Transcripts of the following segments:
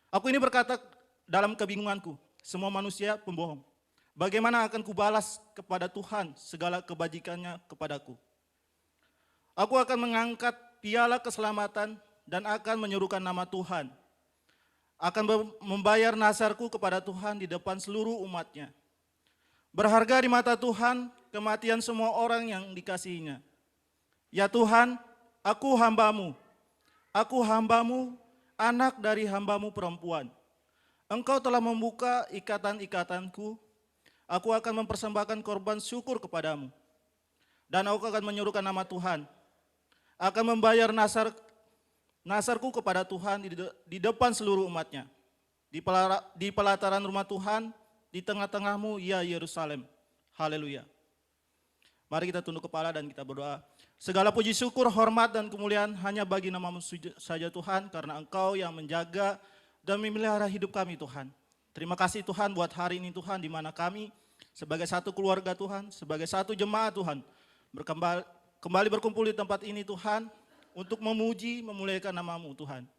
Aku ini berkata dalam kebingunganku, semua manusia pembohong. Bagaimana akan kubalas kepada Tuhan segala kebajikannya kepadaku? Aku akan mengangkat piala keselamatan dan akan menyerukan nama Tuhan. Akan membayar nasarku kepada Tuhan di depan seluruh umatnya. Berharga di mata Tuhan kematian semua orang yang dikasihinya. Ya Tuhan, aku hambamu, anak dari hambamu perempuan. Engkau telah membuka ikatan-ikatanku, aku akan mempersembahkan korban syukur kepadamu. Dan aku akan menyerukan nama Tuhan, akan membayar nasarku kepada Tuhan di depan seluruh umatnya. Di pelataran rumah Tuhan, di tengah-tengahmu, ya Yerusalem. Haleluya. Mari kita tunduk kepala dan kita berdoa. Segala puji syukur, hormat dan kemuliaan hanya bagi nama-Mu saja Tuhan, karena Engkau yang menjaga dan memelihara hidup kami Tuhan. Terima kasih Tuhan buat hari ini Tuhan, di mana kami sebagai satu keluarga Tuhan, sebagai satu jemaat Tuhan, kembali berkumpul di tempat ini Tuhan, untuk memuji, memuliakan nama-Mu Tuhan.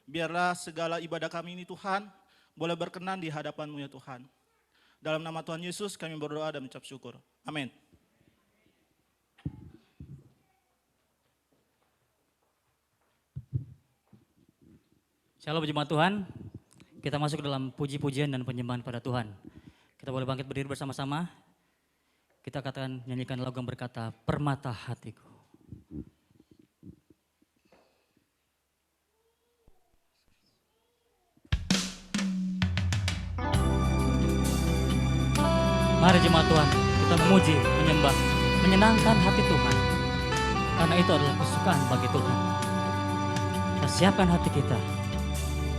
Biarlah segala ibadah kami ini Tuhan, boleh berkenan di hadapan-Mu ya Tuhan. Dalam nama Tuhan Yesus kami berdoa dan mengucap syukur. Amin. Shalom jemaat Tuhan, kita masuk dalam puji-pujian dan penyembahan pada Tuhan. Kita boleh bangkit berdiri bersama-sama. Kita katakan, nyanyikan lagu yang berkata, Permata Hatiku. Mari jemaat Tuhan, kita memuji, menyembah, menyenangkan hati Tuhan. Karena itu adalah kesukaan bagi Tuhan. Kita siapkan hati kita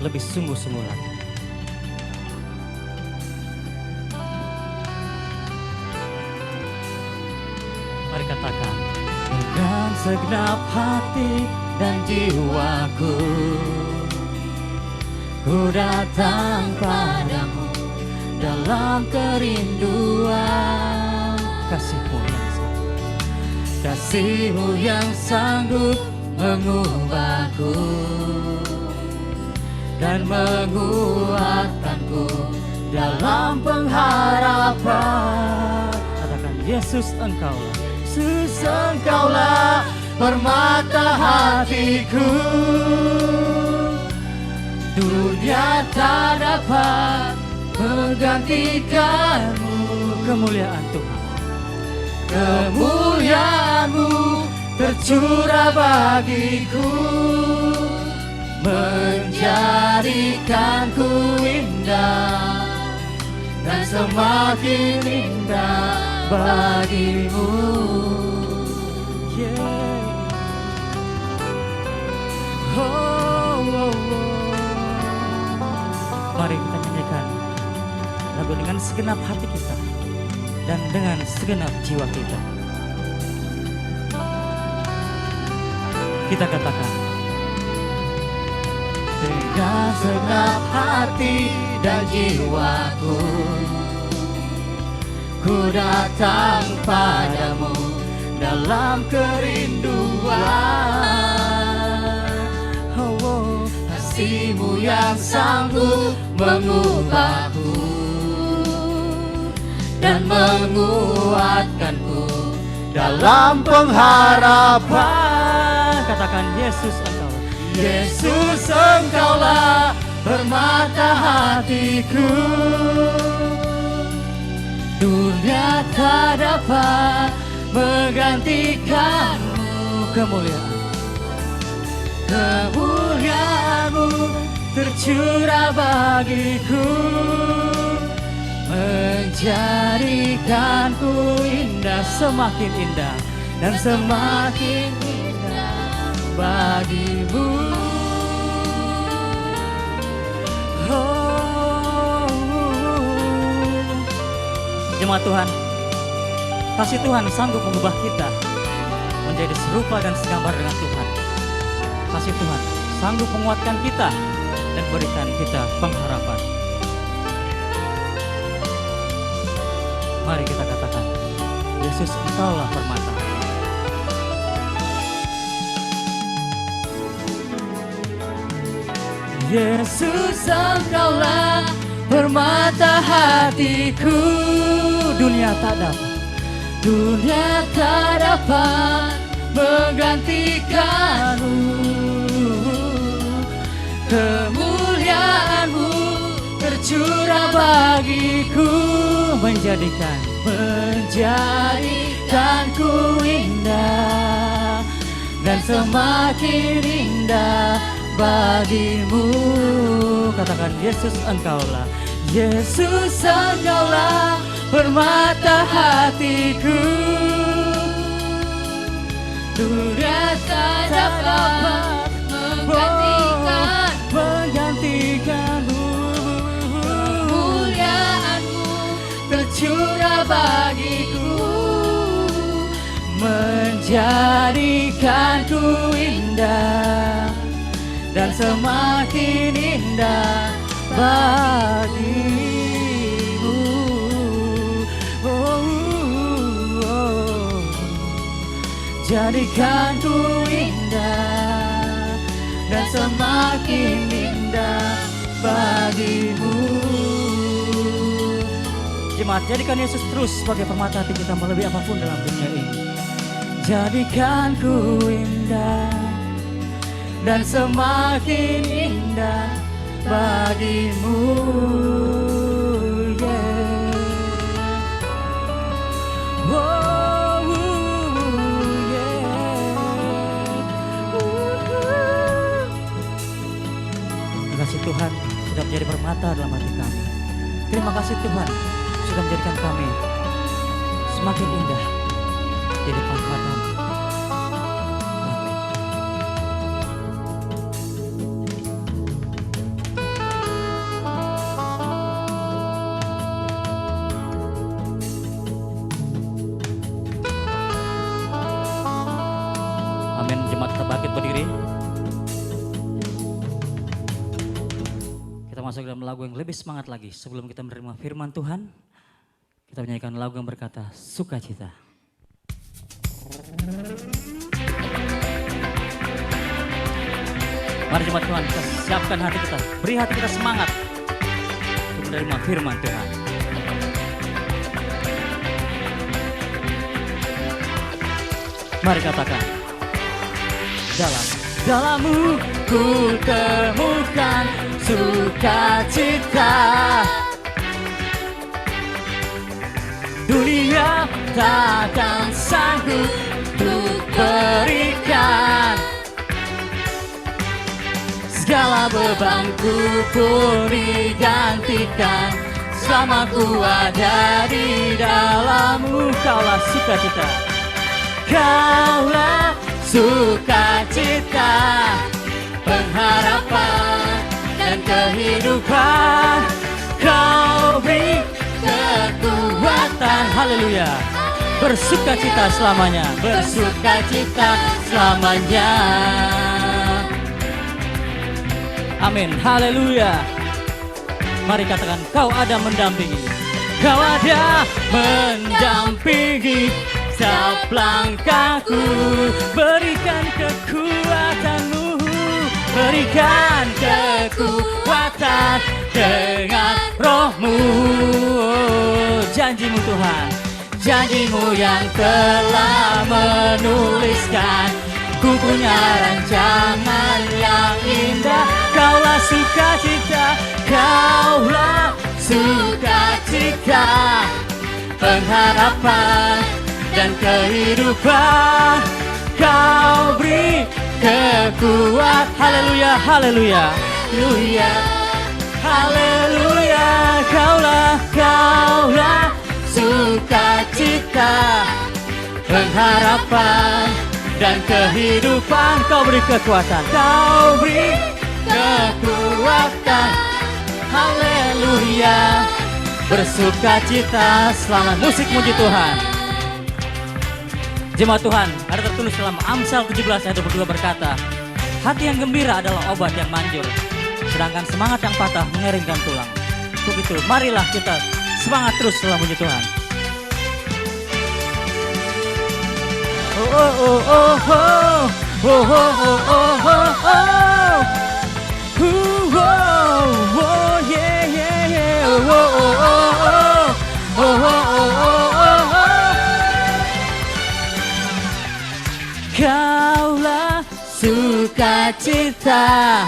lebih sungguh-sungguh lagi. Mari katakan, dengan segenap hati dan jiwaku, ku datang padamu dalam kerinduan. Kasih-Mu yang sanggup mengubahku dan menguatkanku dalam pengharapan. Katakan, Yesus Engkaulah permata hatiku. Dunia tak dapat menggantikan-Mu. Kemuliaan Tuhan, kemuliaan-Mu tercurah bagiku, menjadikanku indah dan semakin indah bagi-Mu. Yeah. Mari kita nyanyikan lagu dengan segenap hati kita dan dengan segenap jiwa kita. Kita katakan, dengan segenap hati dan jiwaku, ku datang padamu dalam kerinduan. Kasih-Mu yang sanggup mengubahku dan menguatkanku dalam pengharapan. Katakan, Yesus Engkaulah permata hatiku. Dunia tak dapat menggantikan-Mu. Kemuliaan-Mu tercurah bagiku, menjadikanku indah, semakin indah dan semakin indah bagi-Mu. Jemaat Tuhan, kasih Tuhan sanggup mengubah kita menjadi serupa dan segambar dengan Tuhan. Kasih Tuhan sanggup menguatkan kita dan berikan kita pengharapan. Mari kita katakan, Yesus Engkaulah permata. Yesus Engkaulah hatiku. Dunia tak dapat menggantikanmu. Kemuliaanmu tercurah bagiku, menjadikanku indah dan semakin indah bagimu. Katakan, Yesus engkaulah, Yesus engkaulah permata hatiku. Dunia tak dapat menggantikanmu. Kemuliaanmu tercurah bagiku, menjadikanku indah dan semakin indah bagimu. Jadikanku indah dan semakin indah bagimu. Jemaat, jadikan Yesus terus sebagai permata hati kita melebihi apapun dalam dunia ini. Jadikanku indah dan semakin indah bagimu. Terima kasih Tuhan sudah menjadi permata dalam hati kami. Terima kasih Tuhan sudah menjadikan kami semakin indah di depan mata-Mu. Amin. Jemaat kita bangkit berdiri. Kita masuk dalam lagu yang lebih semangat lagi. Sebelum kita menerima firman Tuhan, kita menyanyikan lagu yang berkata sukacita. Mari jemaat Tuhan, kita siapkan hati kita, beri hati kita semangat untuk menerima firman Tuhan. Mari katakan, dalammu ku temukan sukacita. Dunia takkan sanggup untuk berikan. Segala bebanku pun digantikan. Selama ku ada di dalammu, kaulah sukacita. Kaulah sukacita, pengharapan dan kehidupan. Kau beri kekuatan, haleluya. Bersukacita selamanya, bersukacita selamanya. Amin, haleluya. Mari katakan, kau ada mendampingi. Kau ada mendampingi setiap langkahku. Berikan kekuatanmu, berikan kekuatan dengan rohmu. Janjimu Tuhan, janjimu yang telah menuliskan. Ku punya rancangan yang indah. Kaulah sukacita, kaulah sukacita, pengharapan dan kehidupan. Kau beri kekuatan, haleluya, haleluya, haleluya, haleluya. Kaulah sukacita, pengharapan dan kehidupan. Kau beri kekuatan, kau beri kekuatan, haleluya. Bersukacita selama musik muji Tuhan. Jemaat Tuhan, ada tertulis dalam Amsal 17 ayat 22 berkata, hati yang gembira adalah obat yang manjur, sedangkan semangat yang patah mengeringkan tulang. Untuk itu, marilah kita semangat terus dalam muji Tuhan. Oh oh oh oh oh oh oh oh oh oh oh oh yeah yeah yeah oh oh oh sukacita,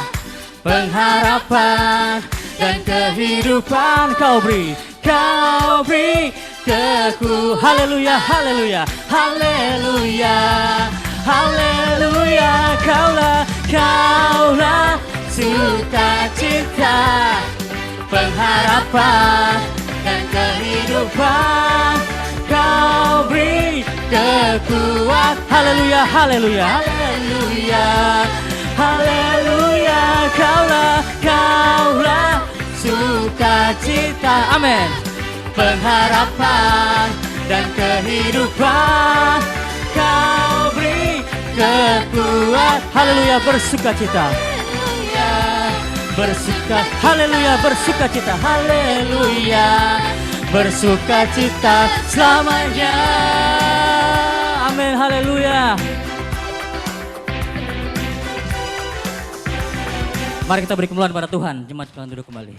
pengharapan dan kehidupan kau beri keku. Haleluya, haleluya, haleluya, haleluya. Kaulah sukacita, pengharapan dan kehidupan. Kau beri kekuatan. Haleluya, haleluya, haleluya, haleluya. Kaulah sukacita. Amin. Pengharapan dan kehidupan. Kau beri kekuatan. Haleluya, bersukacita. Haleluya, bersukacita. Haleluya, bersukacita selamanya. Amin, haleluya. Mari kita beri kemuliaan pada Tuhan. Jemaat sekalian duduk kembali.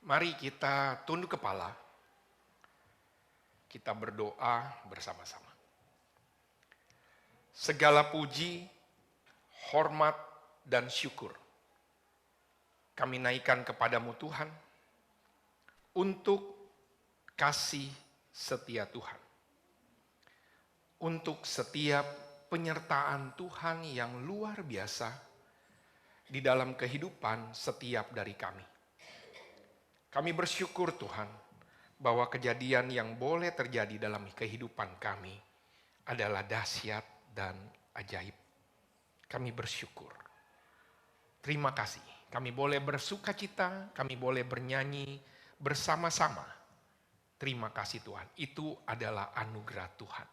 Mari kita tunduk kepala, kita berdoa bersama-sama. Segala puji, hormat, dan syukur kami naikkan kepadamu Tuhan, untuk kasih setia Tuhan. Untuk setiap penyertaan Tuhan yang luar biasa di dalam kehidupan setiap dari kami. Kami bersyukur Tuhan, bahwa kejadian yang boleh terjadi dalam kehidupan kami adalah dahsyat dan ajaib. Kami bersyukur. Terima kasih. Kami boleh bersukacita, kami boleh bernyanyi bersama-sama. Terima kasih Tuhan. Itu adalah anugerah Tuhan.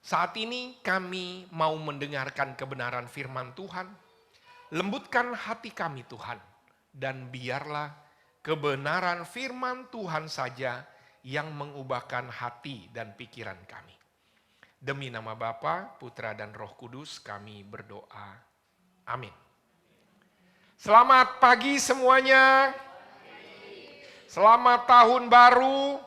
Saat ini kami mau mendengarkan kebenaran firman Tuhan. Lembutkan hati kami Tuhan, dan biarlah kebenaran firman Tuhan saja yang mengubahkan hati dan pikiran kami. Demi nama Bapa, Putra, dan Roh Kudus kami berdoa. Amin. Selamat pagi semuanya. Selamat tahun baru.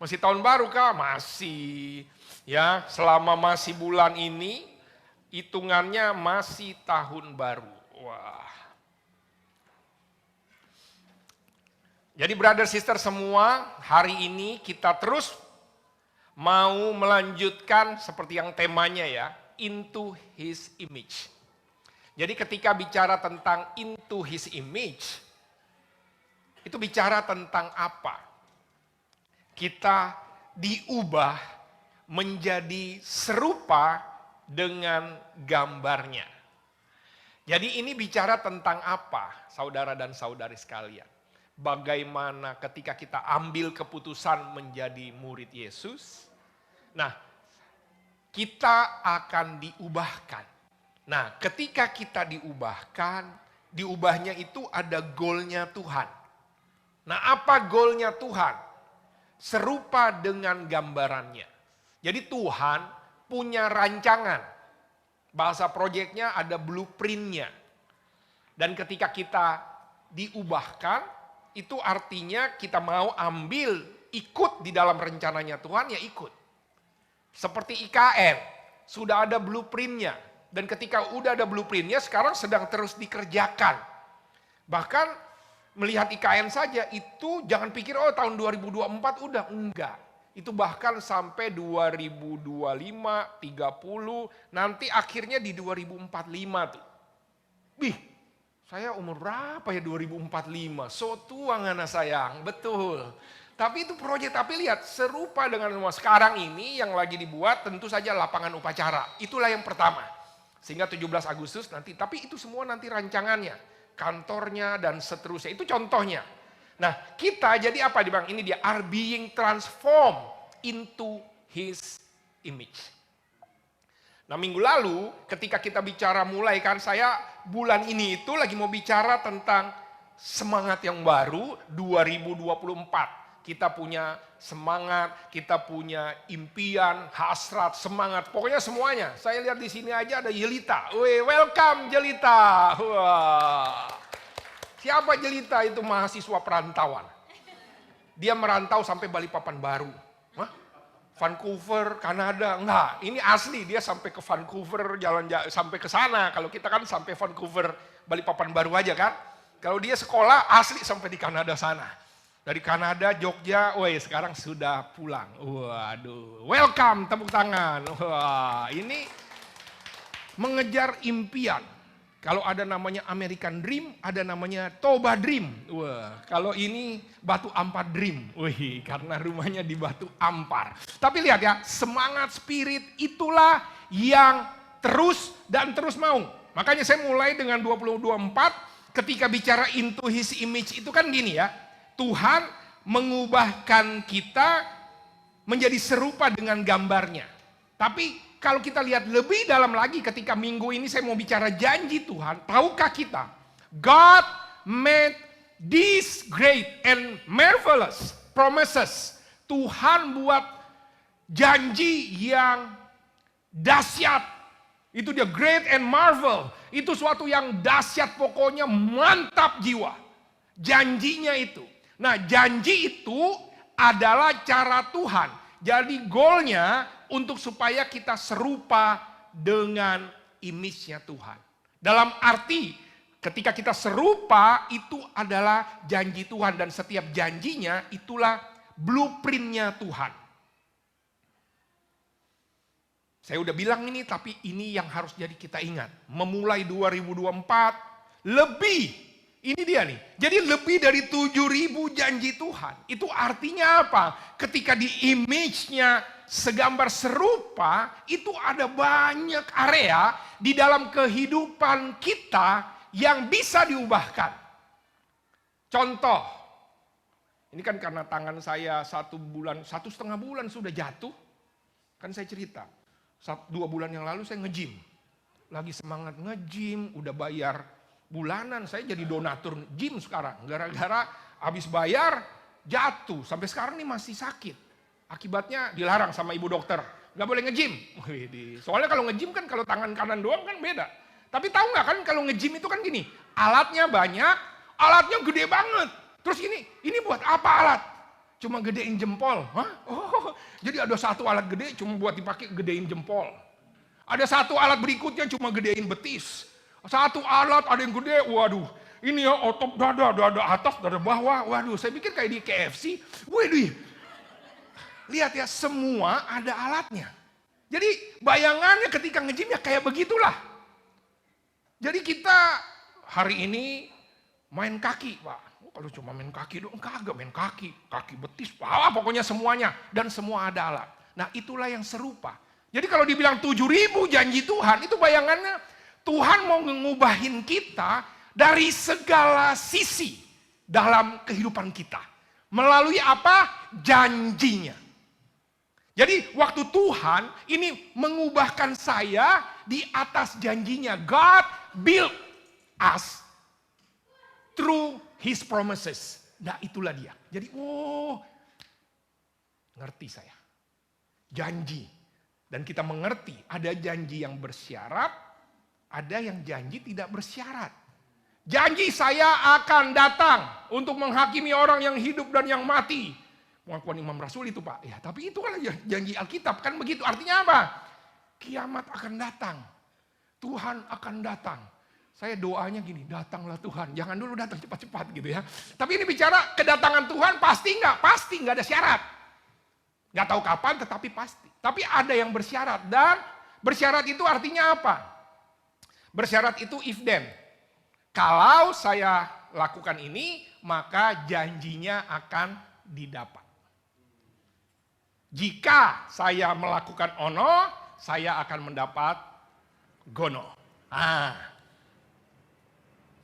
Masih tahun baru kah? Masih. Ya, selama masih bulan ini, hitungannya masih tahun baru. Wah. Jadi brother sister semua, hari ini kita terus mau melanjutkan seperti yang temanya ya, into his image. Jadi ketika bicara tentang into his image, itu bicara tentang apa? Kita diubah menjadi serupa dengan gambarnya. Jadi ini bicara tentang apa, saudara dan saudari sekalian? Bagaimana ketika kita ambil keputusan menjadi murid Yesus, nah kita akan diubahkan. Nah ketika kita diubahkan, diubahnya itu ada goalnya Tuhan. Nah apa goalnya Tuhan? Serupa dengan gambarannya. Jadi Tuhan punya rancangan. Bahasa proyeknya ada blueprintnya. Dan ketika kita diubahkan, itu artinya kita mau ambil, ikut di dalam rencananya Tuhan, ya ikut. Seperti IKN, sudah ada blueprintnya. Dan ketika udah ada blueprintnya, sekarang sedang terus dikerjakan. Bahkan melihat IKN saja, itu jangan pikir, oh tahun 2024 udah, enggak. Itu bahkan sampai 2025, 30, nanti akhirnya di 2045 tuh. Wih, saya umur berapa ya 2045? So tua ngana sayang, betul. Tapi itu proyek, tapi lihat serupa dengan rumah sekarang ini yang lagi dibuat tentu saja lapangan upacara. Itulah yang pertama. Sehingga 17 Agustus nanti, tapi itu semua nanti rancangannya. Kantornya dan seterusnya, itu contohnya. Nah kita jadi apa Bang? Ini dia, are being transformed into his image. Nah minggu lalu ketika kita bicara mulai kan saya bulan ini itu lagi mau bicara tentang semangat yang baru 2024. Kita punya semangat, kita punya impian, hasrat, semangat, pokoknya semuanya. Saya lihat di sini aja ada Jelita. Wih, welcome Jelita. Wah. Siapa Jelita? Itu mahasiswa perantauan. Dia merantau sampai Balikpapan Baru. Hah? Vancouver, Kanada, enggak. Ini asli, dia sampai ke Vancouver, jalan sampai ke sana. Kalau kita kan sampai Vancouver, Balikpapan Baru aja kan. Kalau dia sekolah asli sampai di Kanada sana. Dari Kanada, Jogja, woi sekarang sudah pulang. Waduh, welcome, tepuk tangan. Wah, ini mengejar impian. Kalau ada namanya American Dream, ada namanya Toba Dream. Wah, kalau ini Batu Ampar Dream. Wih, karena rumahnya di Batu Ampar. Tapi lihat ya, semangat spirit itulah yang terus dan terus mau. Makanya saya mulai dengan 2024. Ketika bicara into his image itu kan gini ya, Tuhan mengubahkan kita menjadi serupa dengan gambarnya. Tapi kalau kita lihat lebih dalam lagi ketika minggu ini saya mau bicara janji Tuhan, tahukah kita, God made these great and marvelous promises. Tuhan buat janji yang dahsyat. Itu dia great and marvel. Itu suatu yang dahsyat, pokoknya mantap jiwa. Janjinya itu. Nah, janji itu adalah cara Tuhan. Jadi goalnya untuk supaya kita serupa dengan image-nya Tuhan. Dalam arti ketika kita serupa itu adalah janji Tuhan. Dan setiap janjinya itulah blueprint-nya Tuhan. Saya udah bilang ini, tapi ini yang harus jadi kita ingat. Memulai 2024, lebih, ini dia nih. Jadi lebih dari 7.000 janji Tuhan. Itu artinya apa? Ketika di image-nya segambar serupa, itu ada banyak area di dalam kehidupan kita yang bisa diubahkan. Contoh, ini kan karena tangan saya 1,5 bulan sudah jatuh. Kan saya cerita. 2 bulan yang lalu saya nge-gym. Lagi semangat nge-gym, udah bayar bulanan. Saya jadi donatur gym sekarang. Gara-gara habis bayar, jatuh. Sampai sekarang nih masih sakit. Akibatnya dilarang sama ibu dokter. Gak boleh nge-gym. Soalnya kalau nge-gym kan kalau tangan kanan doang kan beda. Tapi tahu gak kan kalau nge-gym itu kan gini. Alatnya banyak, alatnya gede banget. Terus ini buat apa alat? Cuma gedein jempol. Hah? Oh, jadi ada satu alat gede cuma buat dipakai gedein jempol. Ada satu alat berikutnya cuma gedein betis. Satu alat ada yang gede, waduh. Ini ya otot dada atas, dada bawah. Waduh, saya pikir kayak di KFC. Waduh. Lihat ya, semua ada alatnya. Jadi bayangannya ketika nge-gym ya kayak begitulah. Jadi kita hari ini main kaki, Pak. Kalau cuma main kaki doang, kagak main kaki betis, pokoknya semuanya. Dan semua ada alat. Nah itulah yang serupa. Jadi kalau dibilang 7.000 janji Tuhan, itu bayangannya Tuhan mau ngubahin kita dari segala sisi dalam kehidupan kita. Melalui apa? Janjinya. Jadi waktu Tuhan ini mengubahkan saya di atas janjinya. God built us through His promises. Nah itulah dia. Jadi ngerti saya. Janji. Dan kita mengerti ada janji yang bersyarat, ada yang janji tidak bersyarat. Janji saya akan datang untuk menghakimi orang yang hidup dan yang mati. Pengakuan Imam Rasul itu Pak. Ya, tapi itu kan janji Alkitab kan begitu. Artinya apa? Kiamat akan datang. Tuhan akan datang. Saya doanya gini, datanglah Tuhan. Jangan dulu datang cepat-cepat gitu ya. Tapi ini bicara kedatangan Tuhan pasti nggak ada syarat. Nggak tahu kapan tetapi pasti. Tapi ada yang bersyarat. Dan bersyarat itu artinya apa? Bersyarat itu if then. Kalau saya lakukan ini, maka janjinya akan didapat. Jika saya melakukan ono, saya akan mendapat gono.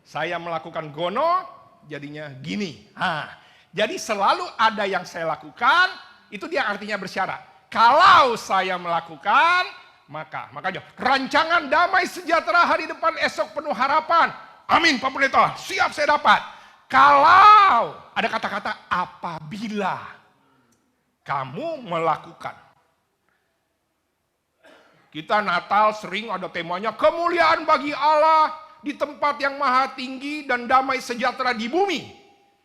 Saya melakukan gono, jadinya gini. Jadi selalu ada yang saya lakukan, itu dia artinya bersyarat. Kalau saya melakukan, makanya rancangan damai sejahtera hari depan esok penuh harapan. Amin Pak Pendeta, siap saya dapat. Kalau ada kata-kata apabila kamu melakukan. Kita Natal sering ada temanya kemuliaan bagi Allah di tempat yang maha tinggi dan damai sejahtera di bumi.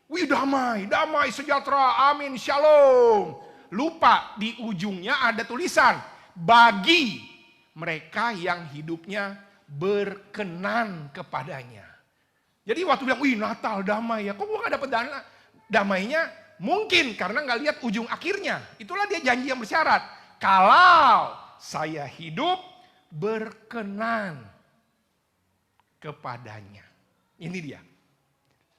Wih, damai, damai sejahtera, amin, shalom. Lupa di ujungnya ada tulisan bagi mereka yang hidupnya berkenan kepadanya. Jadi waktu bilang, wih Natal damai ya, kok gue gak dapet dana? Damainya mungkin karena gak lihat ujung akhirnya. Itulah dia janji yang bersyarat. Kalau saya hidup berkenan kepadanya. Ini dia.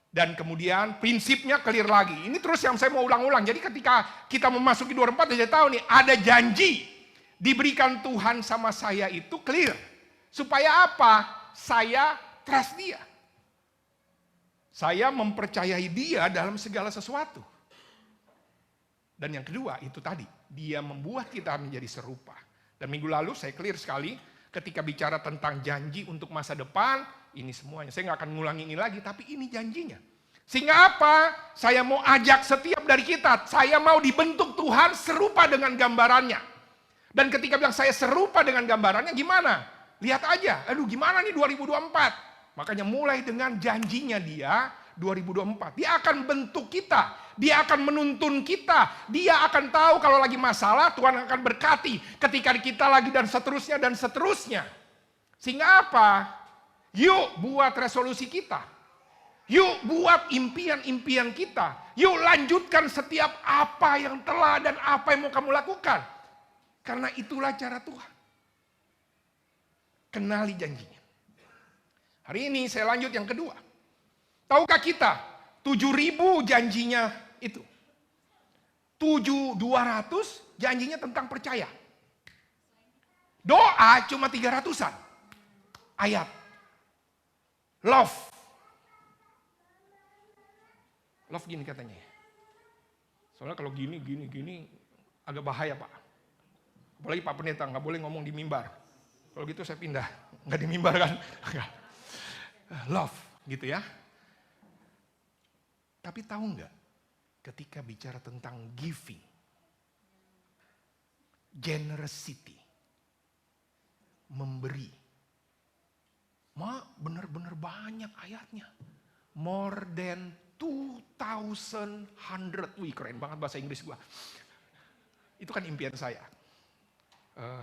Dan kemudian prinsipnya clear lagi. Ini terus yang saya mau ulang-ulang. Jadi ketika kita memasuki 24, saya tahu nih ada janji diberikan Tuhan sama saya itu clear. Supaya apa? Saya trust dia. Saya mempercayai dia dalam segala sesuatu. Dan yang kedua itu tadi, dia membuat kita menjadi serupa. Dan minggu lalu saya clear sekali ketika bicara tentang janji untuk masa depan, ini semuanya. Saya nggak akan ngulangi ini lagi, tapi ini janjinya. Sehingga apa? Saya mau ajak setiap dari kita, saya mau dibentuk Tuhan serupa dengan gambarannya. Dan ketika bilang saya serupa dengan gambarannya, gimana? Lihat aja, aduh gimana nih 2024? Makanya mulai dengan janjinya dia 2024. Dia akan bentuk kita. Dia akan menuntun kita. Dia akan tahu kalau lagi masalah Tuhan akan berkati. Ketika kita lagi dan seterusnya dan seterusnya. Sehingga apa? Yuk buat resolusi kita. Yuk buat impian-impian kita. Yuk lanjutkan setiap apa yang telah dan apa yang mau kamu lakukan. Karena itulah cara Tuhan. Kenali janjinya. Hari ini saya lanjut yang kedua. Tahukah kita 7.000 janjinya itu? 7.200 janjinya tentang percaya. Doa cuma 300-an. Ayat. Love. Love gini katanya. Soalnya kalau gini agak bahaya Pak. Apalagi Pak Pendeta nggak boleh ngomong di mimbar. Kalau gitu saya pindah. Nggak di mimbar kan. Love gitu ya. Tapi tahu nggak, ketika bicara tentang giving, generosity, memberi, benar-benar banyak ayatnya. More than 2,100. Wih keren banget bahasa Inggris gua. Itu kan impian saya.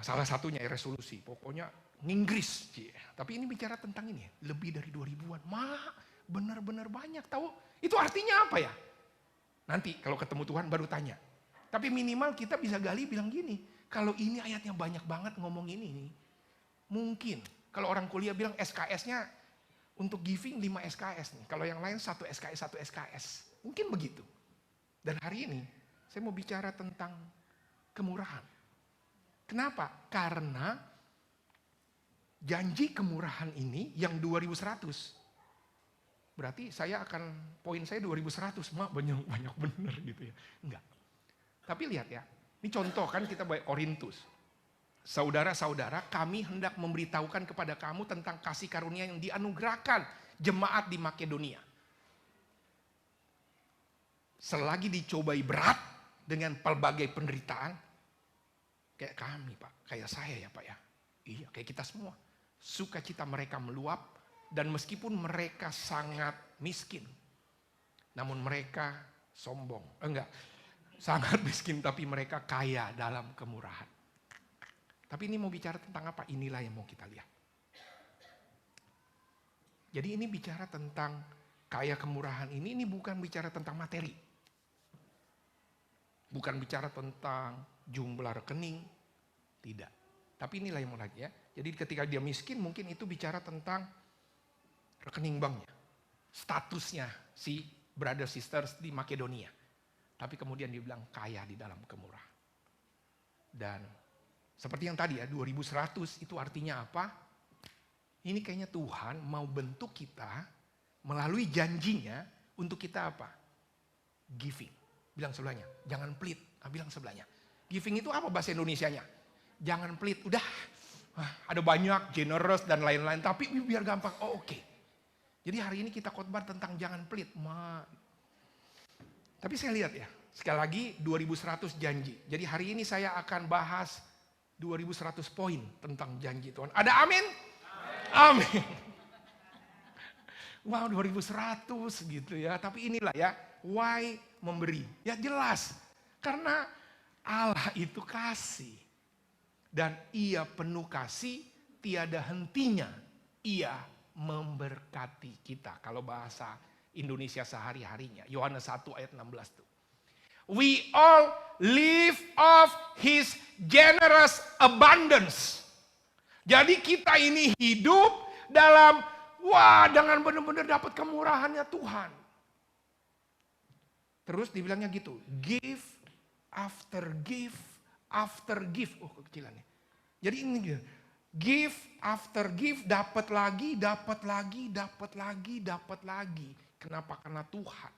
Salah satunya resolusi. Pokoknya Inggris. Tapi ini bicara tentang ini. Lebih dari 2.000-an. Benar-benar banyak. Tahu? Itu artinya apa ya? Nanti kalau ketemu Tuhan baru tanya. Tapi minimal kita bisa gali bilang gini. Kalau ini ayatnya banyak banget ngomong ini. Mungkin. Kalau orang kuliah bilang SKS-nya untuk giving 5 SKS nih. Kalau yang lain 1 SKS, 1 SKS. Mungkin begitu. Dan hari ini saya mau bicara tentang kemurahan. Kenapa? Karena janji kemurahan ini yang 2.100. Berarti poin saya 2.100. Banyak bener gitu ya. Enggak. Tapi lihat ya. Ini contoh kan kita baik Korintus. Saudara-saudara, kami hendak memberitahukan kepada kamu tentang kasih karunia yang dianugerahkan jemaat di Makedonia. Selagi dicobai berat dengan pelbagai penderitaan, kayak kami Pak, kayak saya ya Pak ya. Iya, kayak kita semua. Sukacita mereka meluap dan meskipun mereka sangat miskin, namun mereka sombong. Sangat miskin tapi mereka kaya dalam kemurahan. Tapi ini mau bicara tentang apa? Inilah yang mau kita lihat. Jadi ini bicara tentang kaya kemurahan ini bukan bicara tentang materi. Bukan bicara tentang jumlah rekening. Tidak. Tapi inilah yang mau lihat ya. Jadi ketika dia miskin mungkin itu bicara tentang rekening banknya. Statusnya si brother sisters di Makedonia. Tapi kemudian dia bilang kaya di dalam kemurahan. Dan seperti yang tadi ya, 2.100 itu artinya apa? Ini kayaknya Tuhan mau bentuk kita melalui janjinya untuk kita apa? Giving. Bilang sebelahnya, jangan pelit. Bilang sebelahnya. Giving itu apa bahasa Indonesianya? Jangan pelit, udah ada banyak, generous dan lain-lain. Tapi biar gampang, oke. Jadi hari ini kita khotbah tentang jangan pelit. Tapi saya lihat ya, sekali lagi 2100 janji. Jadi hari ini saya akan bahas 2100 poin tentang janji Tuhan. Ada amin? Amin. Wow, 2100 gitu ya. Tapi inilah ya, why memberi. Ya jelas, karena Allah itu kasih. Dan ia penuh kasih, tiada hentinya. Ia memberkati kita. Kalau bahasa Indonesia sehari-harinya. Yohanes 1 ayat 16 tuh. We all live of his generous abundance. Jadi kita ini hidup dalam, dengan benar-benar dapat kemurahannya Tuhan. Terus dibilangnya gitu, give after give after give. Oh kekecilannya. Jadi ini gitu. Give after give, dapat lagi, dapat lagi, dapat lagi, dapat lagi. Kenapa? Karena Tuhan.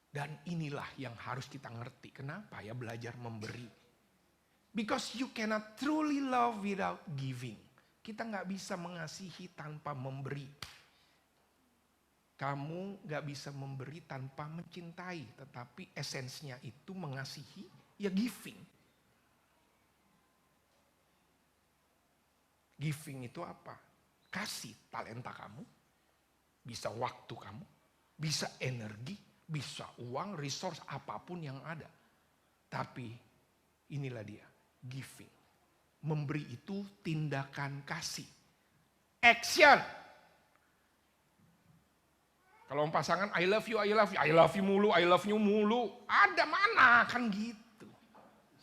Dan inilah yang harus kita ngerti. Kenapa ya belajar memberi? Because you cannot truly love without giving. Kita nggak bisa mengasihi tanpa memberi. Kamu nggak bisa memberi tanpa mencintai. Tetapi esensinya itu mengasihi, ya giving. Giving itu apa? Kasih talenta kamu, bisa waktu kamu, bisa energi, bisa uang, resource apapun yang ada. Tapi inilah dia, giving. Memberi itu tindakan kasih. Action. Kalau pasangan I love you, I love you, I love you mulu, I love you mulu. Ada mana kan gitu.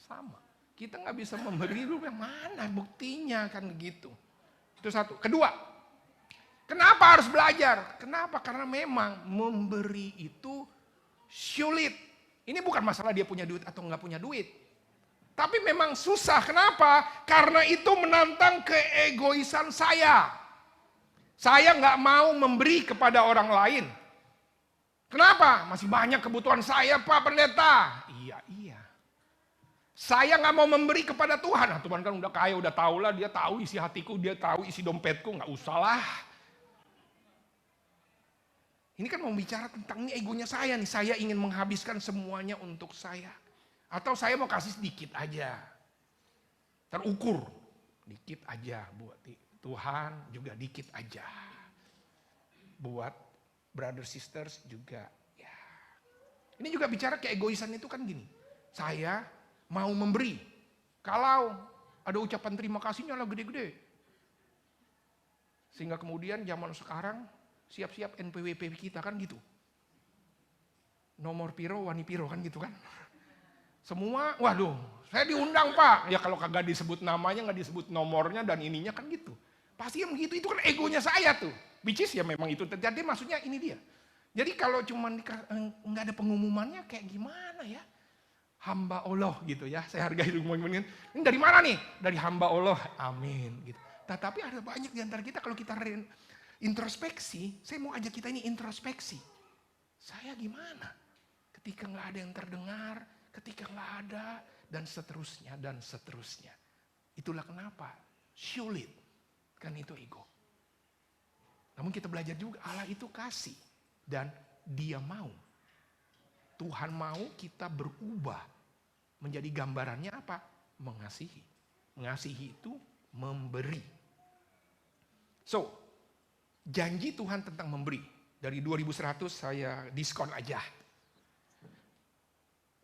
Sama. Kita nggak bisa memberi dulu yang mana buktinya kan gitu. Itu satu. Kedua, kenapa harus belajar? Kenapa? Karena memang memberi itu sulit. Ini bukan masalah dia punya duit atau nggak punya duit. Tapi memang susah. Kenapa? Karena itu menantang keegoisan saya. Saya nggak mau memberi kepada orang lain. Kenapa? Masih banyak kebutuhan saya Pak Pendeta. Iya. Saya nggak mau memberi kepada Tuhan. Nah, Tuhan kan udah kaya, udah tahu lah. Dia tahu isi hatiku, dia tahu isi dompetku. Nggak usah lah. Ini kan mau bicara tentang ini egonya saya nih. Saya ingin menghabiskan semuanya untuk saya. Atau saya mau kasih sedikit aja. Terukur. Dikit aja buat Tuhan, juga dikit aja. Buat brother sisters juga. Ya. Ini juga bicara keegoisan itu kan gini. Saya mau memberi. Kalau ada ucapan terima kasihnya lah gede-gede. Sehingga kemudian zaman sekarang siap-siap NPWP kita kan gitu. Nomor piro, wani piro kan gitu kan. Semua, waduh saya diundang Pak. Ya kalau kagak disebut namanya, nggak disebut nomornya dan ininya kan gitu. Pasti yang begitu, itu kan egonya saya tuh. Which is ya memang itu terjadi, maksudnya ini dia. Jadi kalau cuma nggak ada pengumumannya kayak gimana ya. Hamba Allah gitu ya, saya hargai ini dari mana nih? Dari hamba Allah, amin gitu. Tetapi ada banyak di antara kita kalau kita introspeksi, saya mau ajak kita ini introspeksi. Saya gimana? Ketika nggak ada yang terdengar, ketika nggak ada, dan seterusnya, dan seterusnya. Itulah kenapa sulit, kan itu ego. Namun kita belajar juga Allah itu kasih dan Dia mau. Tuhan mau kita berubah menjadi gambarannya apa? Mengasihi. Mengasihi itu memberi. So, janji Tuhan tentang memberi. Dari 2100 saya diskon aja.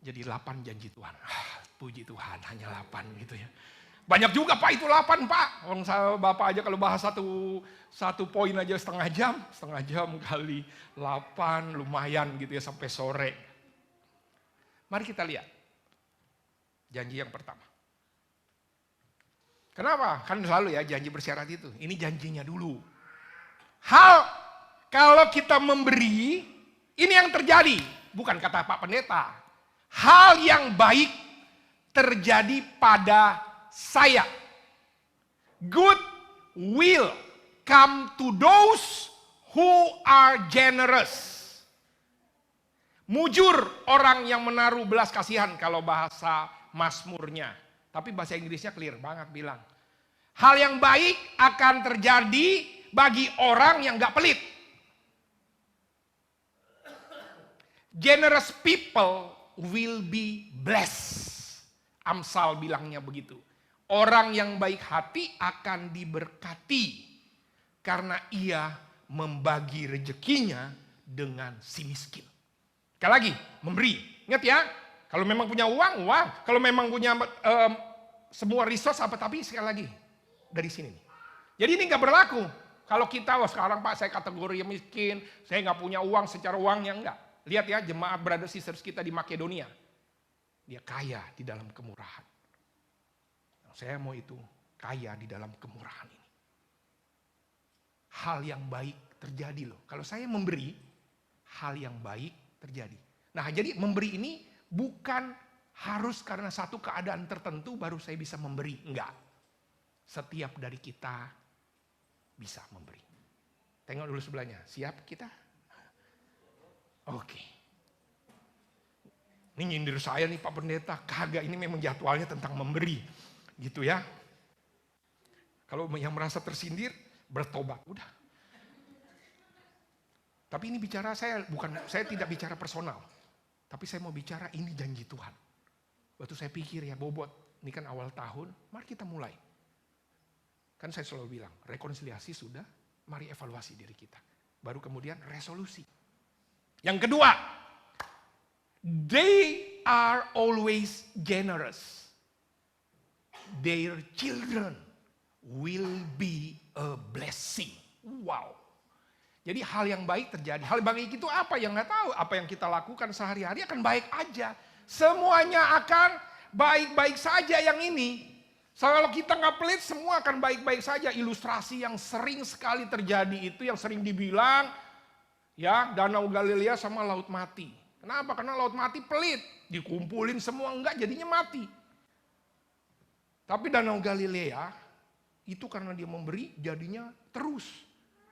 Jadi 8 janji Tuhan. Puji Tuhan, hanya 8 gitu ya. Banyak juga Pak, itu 8 Pak. Orang Bapak aja kalau bahas satu poin aja setengah jam kali 8 lumayan gitu ya sampai sore. Mari kita lihat janji yang pertama. Kenapa? Kan selalu ya janji bersyarat itu. Ini janjinya dulu. Kalau kita memberi, ini yang terjadi. Bukan kata Pak Pendeta. Hal yang baik terjadi pada saya. Good will come to those who are generous. Mujur orang yang menaruh belas kasihan kalau bahasa Mazmurnya. Tapi bahasa Inggrisnya clear banget bilang. Hal yang baik akan terjadi bagi orang yang gak pelit. Generous people will be blessed. Amsal bilangnya begitu. Orang yang baik hati akan diberkati karena ia membagi rezekinya dengan si miskin. Sekali lagi, memberi. Ingat ya, kalau memang punya uang, uang. Kalau memang punya semua resource apa, tapi sekali lagi, dari sini nih. Jadi ini gak berlaku. Kalau kita, sekarang Pak saya kategori miskin, saya gak punya uang secara uangnya, enggak. Lihat ya, jemaat brother sisters kita di Makedonia. Dia kaya di dalam kemurahan. Saya mau itu, kaya di dalam kemurahan ini. Hal yang baik terjadi loh. Kalau saya memberi, hal yang baik terjadi. Nah, jadi memberi ini bukan harus karena satu keadaan tertentu baru saya bisa memberi. Enggak. Setiap dari kita bisa memberi. Tengok dulu sebelahnya. Siap kita? Oke. Ini nyindir saya nih Pak Pendeta. Kagak, ini memang jadwalnya tentang memberi. Gitu ya. Kalau yang merasa tersindir, bertobat. Udah. Tapi ini bicara saya tidak bicara personal. Tapi saya mau bicara ini janji Tuhan. Waktu saya pikir ya bobot, ini kan awal tahun, mari kita mulai. Kan saya selalu bilang, rekonsiliasi sudah, mari evaluasi diri kita. Baru kemudian resolusi. Yang kedua, they are always generous. Their children will be a blessing. Wow. Jadi hal yang baik terjadi. Hal baik itu apa yang nggak tahu. Apa yang kita lakukan sehari-hari akan baik aja. Semuanya akan baik-baik saja yang ini. Kalau kita nggak pelit semua akan baik-baik saja. Ilustrasi yang sering sekali terjadi itu yang sering dibilang ya Danau Galilea sama Laut Mati. Kenapa? Karena Laut Mati pelit. Dikumpulin semua enggak jadinya mati. Tapi Danau Galilea itu karena dia memberi jadinya terus.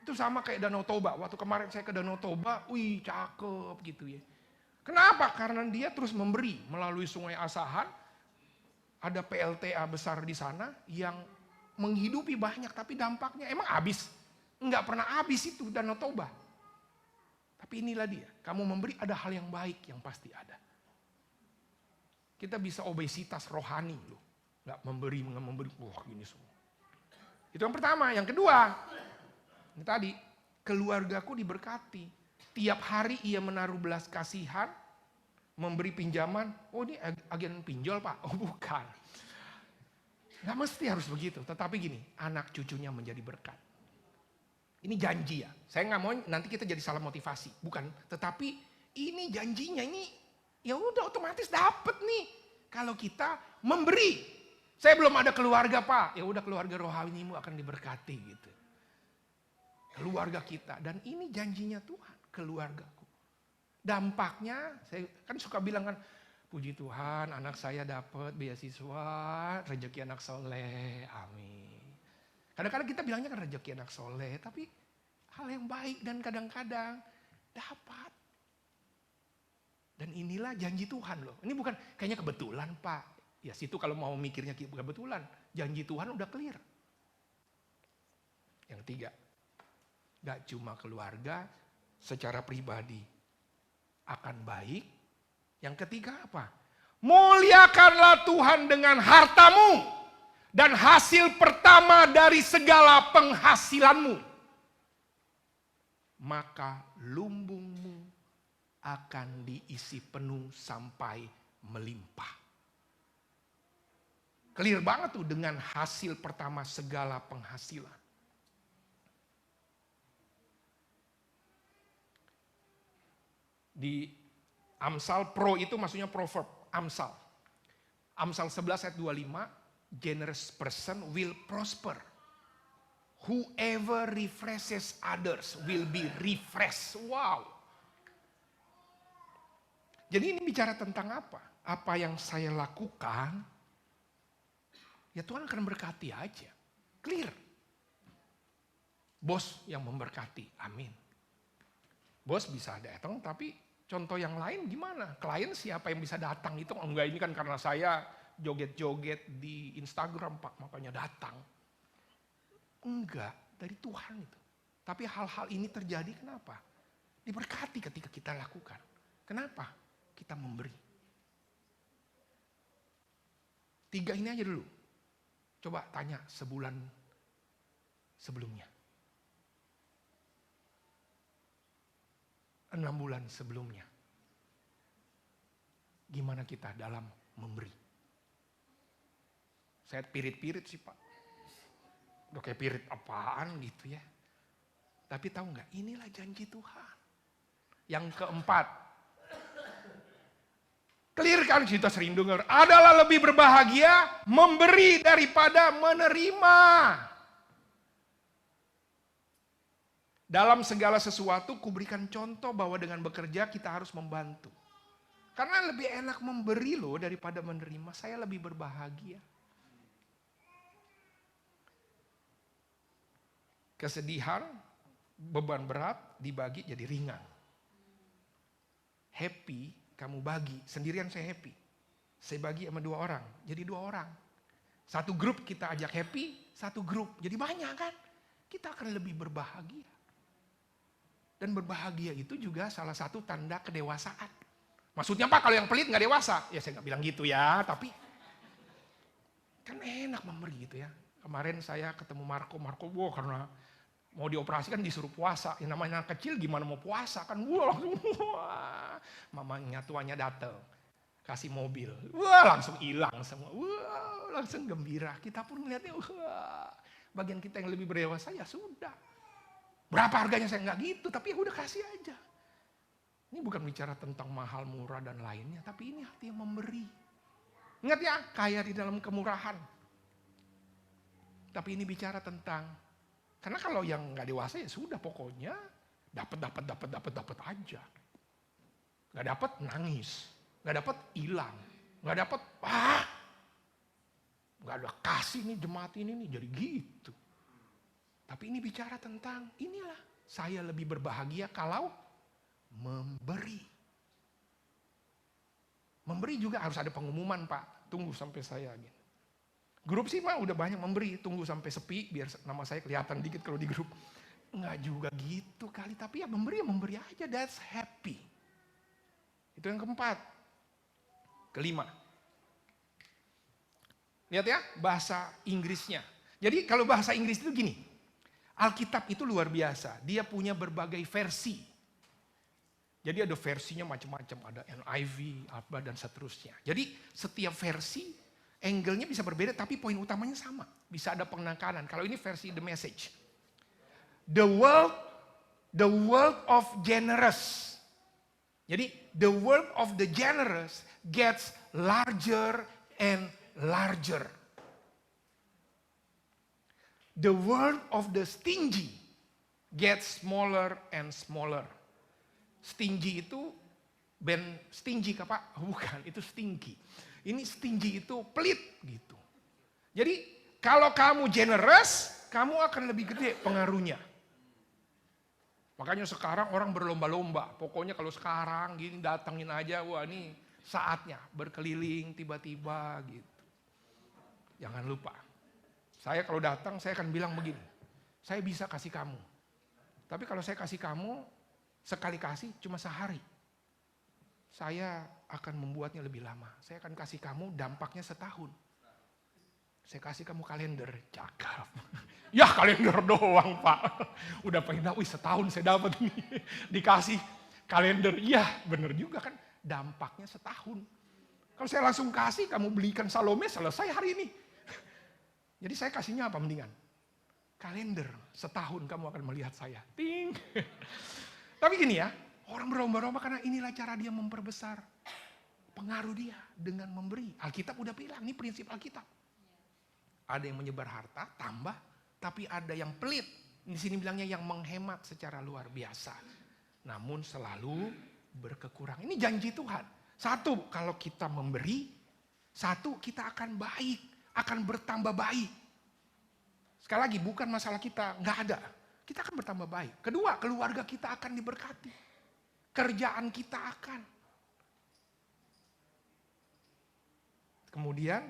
Itu sama kayak Danau Toba. Waktu kemarin saya ke Danau Toba, wih cakep gitu ya. Kenapa? Karena dia terus memberi melalui Sungai Asahan. Ada PLTA besar di sana yang menghidupi banyak. Tapi dampaknya emang habis. Enggak pernah habis itu Danau Toba. Tapi inilah dia. Kamu memberi ada hal yang baik yang pasti ada. Kita bisa obesitas rohani loh. Enggak memberi. Wah ini semua. Itu yang pertama. Yang kedua. Ini tadi, keluargaku diberkati. Tiap hari ia menaruh belas kasihan, memberi pinjaman. Oh ini agen pinjol Pak? Oh bukan. Gak mesti harus begitu. Tetapi gini, anak cucunya menjadi berkat. Ini janji ya. Saya gak mau nanti kita jadi salah motivasi. Bukan. Tetapi ini janjinya, ini ya udah otomatis dapet nih. Kalau kita memberi. Saya belum ada keluarga Pak. Ya udah keluarga rohanimu akan diberkati gitu. Keluarga kita. Dan ini janjinya Tuhan. Keluargaku. Dampaknya, saya kan suka bilang kan, puji Tuhan anak saya dapat beasiswa, rezeki anak soleh, amin. Kadang-kadang kita bilangnya kan rezeki anak soleh, tapi hal yang baik dan kadang-kadang dapat. Dan inilah janji Tuhan loh. Ini bukan kayaknya kebetulan Pak. Ya situ kalau mau mikirnya kebetulan, janji Tuhan udah clear. Yang tiga. Gak cuma keluarga, secara pribadi akan baik. Yang ketiga apa? Muliakanlah Tuhan dengan hartamu dan hasil pertama dari segala penghasilanmu. Maka lumbungmu akan diisi penuh sampai melimpah. Clear banget tuh dengan hasil pertama segala penghasilan. Di Amsal Pro itu maksudnya proverb, Amsal. Amsal 11 ayat 25, generous person will prosper. Whoever refreshes others will be refreshed. Wow. Jadi ini bicara tentang apa? Apa yang saya lakukan, ya Tuhan akan berkati aja. Clear. Bos yang memberkati, amin. Bos bisa datang tapi contoh yang lain gimana? Klien siapa yang bisa datang itu? Enggak, ini kan karena saya joget-joget di Instagram Pak, makanya datang. Enggak, dari Tuhan itu. Tapi hal-hal ini terjadi kenapa? Diberkati ketika kita lakukan. Kenapa? Kita memberi. 3 ini aja dulu. Coba tanya sebulan sebelumnya. 6 bulan sebelumnya. Gimana kita dalam memberi? Saya pirit-pirit sih Pak. Udah kayak pirit apaan gitu ya. Tapi tahu nggak, inilah janji Tuhan. Yang keempat, clear kan kita sering dengar, adalah lebih berbahagia memberi daripada menerima. Dalam segala sesuatu kuberikan contoh bahwa dengan bekerja kita harus membantu. Karena lebih enak memberi loh daripada menerima, saya lebih berbahagia. Kesedihan, beban berat dibagi jadi ringan. Happy, kamu bagi. Sendirian saya happy. Saya bagi sama 2 orang, jadi 2 orang. Satu grup kita ajak happy, satu grup. Jadi banyak kan? Kita akan lebih berbahagia. Dan berbahagia itu juga salah satu tanda kedewasaan. Maksudnya Pak, kalau yang pelit gak dewasa? Ya saya gak bilang gitu ya, tapi kan enak memberi gitu ya. Kemarin saya ketemu Marco, wah karena mau dioperasi kan disuruh puasa. Yang namanya anak kecil gimana mau puasa kan. Wah langsung, wah. Mamanya tuanya datang. Kasih mobil. Wah langsung hilang semua. Wah langsung gembira. Kita pun ngeliatnya, wah. Bagian kita yang lebih berdewasa ya sudah. Berapa harganya saya nggak gitu. Tapi ya udah kasih aja. Ini bukan bicara tentang mahal, murah dan lainnya. Tapi ini hati yang memberi. Ingat ya, kaya di dalam kemurahan. Tapi ini bicara tentang, karena kalau yang nggak dewasa ya sudah pokoknya dapat aja. Nggak dapat nangis, nggak dapat hilang, nggak dapat nggak ada kasih nih jemaat ini nih jadi gitu. Tapi ini bicara tentang inilah saya lebih berbahagia kalau memberi. Memberi juga harus ada pengumuman Pak. Tunggu sampai saya gitu. Grup sih mah udah banyak memberi, tunggu sampai sepi biar nama saya kelihatan dikit kalau di grup. Enggak juga gitu kali, tapi ya memberi aja, that's happy. Itu yang keempat. Kelima. Lihat ya, bahasa Inggrisnya. Jadi kalau bahasa Inggris itu gini, Alkitab itu luar biasa, dia punya berbagai versi. Jadi ada versinya macam-macam, ada NIV, apa dan seterusnya. Jadi setiap versi angle-nya bisa berbeda tapi poin utamanya sama. Bisa ada penekanan. Kalau ini versi The Message. The world of generous. Jadi the world of the generous gets larger and larger. The world of the stingy gets smaller and smaller. Stingy itu band stingy kah Pak? Bukan, itu stinky. Ini stingy itu pelit gitu. Jadi kalau kamu generous, kamu akan lebih gede pengaruhnya. Makanya sekarang orang berlomba-lomba. Pokoknya kalau sekarang gini datangin aja, wah ini saatnya berkeliling tiba-tiba gitu. Jangan lupa. Saya kalau datang saya akan bilang begini. Saya bisa kasih kamu. Tapi kalau saya kasih kamu, sekali kasih cuma sehari. Saya akan membuatnya lebih lama. Saya akan kasih kamu dampaknya setahun. Saya kasih kamu kalender, cakep. Ya kalender doang Pak. Udah pengen tahu, setahun saya dapat ini. Dikasih kalender, iya bener juga kan. Dampaknya setahun. Kalau saya langsung kasih, kamu belikan Salome, selesai hari ini. Jadi saya kasihnya apa mendingan? Kalender, setahun kamu akan melihat saya. Ting. Tapi gini ya, orang berlomba-lomba karena inilah cara dia memperbesar pengaruh dia dengan memberi. Alkitab udah bilang, ini prinsip Alkitab. Ada yang menyebar harta, tambah, tapi ada yang pelit. Di sini bilangnya yang menghemat secara luar biasa. Namun selalu berkekurangan. Ini janji Tuhan. Satu, kalau kita memberi, satu kita akan baik, akan bertambah baik. Sekali lagi, bukan masalah kita, nggak ada. Kita akan bertambah baik. Kedua, keluarga kita akan diberkati. Kerjaan kita akan. Kemudian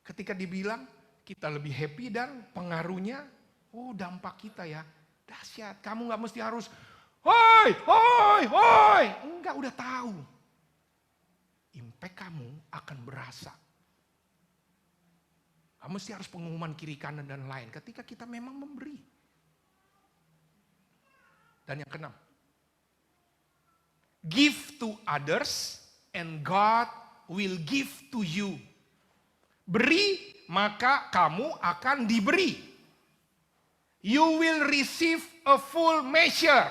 ketika dibilang kita lebih happy dan pengaruhnya, oh dampak kita ya, Dahsyat, kamu gak mesti harus, hoi, hoi, hoi. Enggak, udah tahu. Impact kamu akan berasa. Gak mesti harus pengumuman kiri kanan dan lain. Ketika kita memang memberi. Dan yang keenam. Give to others and God will give to you. Beri, maka kamu akan diberi. You will receive a full measure.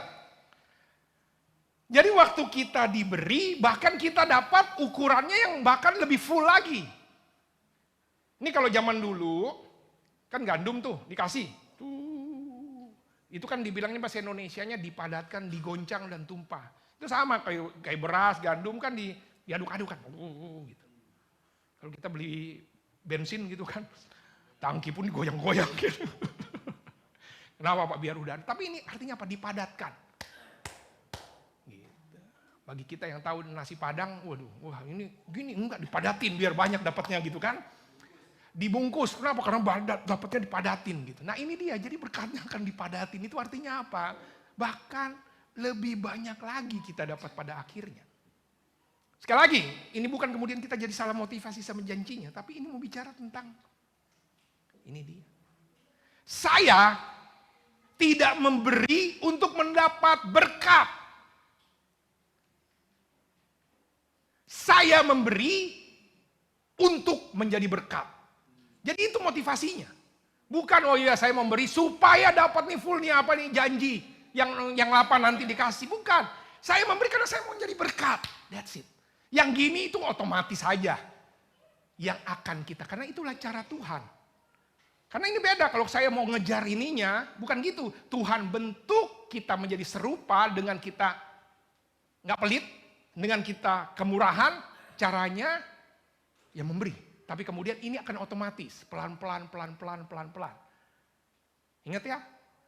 Jadi waktu kita diberi, bahkan kita dapat ukurannya yang bahkan lebih full lagi. Ini kalau zaman dulu, kan gandum tuh dikasih. Itu kan dibilangnya bahasa Indonesianya dipadatkan, digoncang dan tumpah. Itu sama kayak beras, gandum kan diaduk-adukan. Gitu. Kalau kita beli bensin gitu kan, tangki pun digoyang-goyang gitu. Kenapa Pak? Biar udah. Tapi ini artinya apa? Dipadatkan. Gitu. Bagi kita yang tahu nasi padang, waduh, wah ini gini enggak dipadatin biar banyak dapatnya gitu kan. Dibungkus, kenapa? Karena dapatnya dipadatin gitu. Nah ini dia, jadi berkatnya akan dipadatin. Itu artinya apa? Bahkan lebih banyak lagi kita dapat pada akhirnya. Sekali lagi, ini bukan kemudian kita jadi salah motivasi sama janjinya, tapi ini mau bicara tentang ini dia. Saya tidak memberi untuk mendapat berkat. Saya memberi untuk menjadi berkat. Jadi itu motivasinya. Bukan oh iya saya memberi supaya dapat nih full nih apa nih janji yang 8 nanti dikasih. Bukan. Saya memberi karena saya mau jadi berkat. That's it. Yang gini itu otomatis saja yang akan kita. Karena itulah cara Tuhan. Karena ini beda kalau saya mau ngejar ininya. Bukan gitu. Tuhan bentuk kita menjadi serupa dengan kita nggak pelit. Dengan kita kemurahan. Caranya ya memberi. Tapi kemudian ini akan otomatis. Pelan-pelan, pelan-pelan, pelan-pelan. Ingat ya.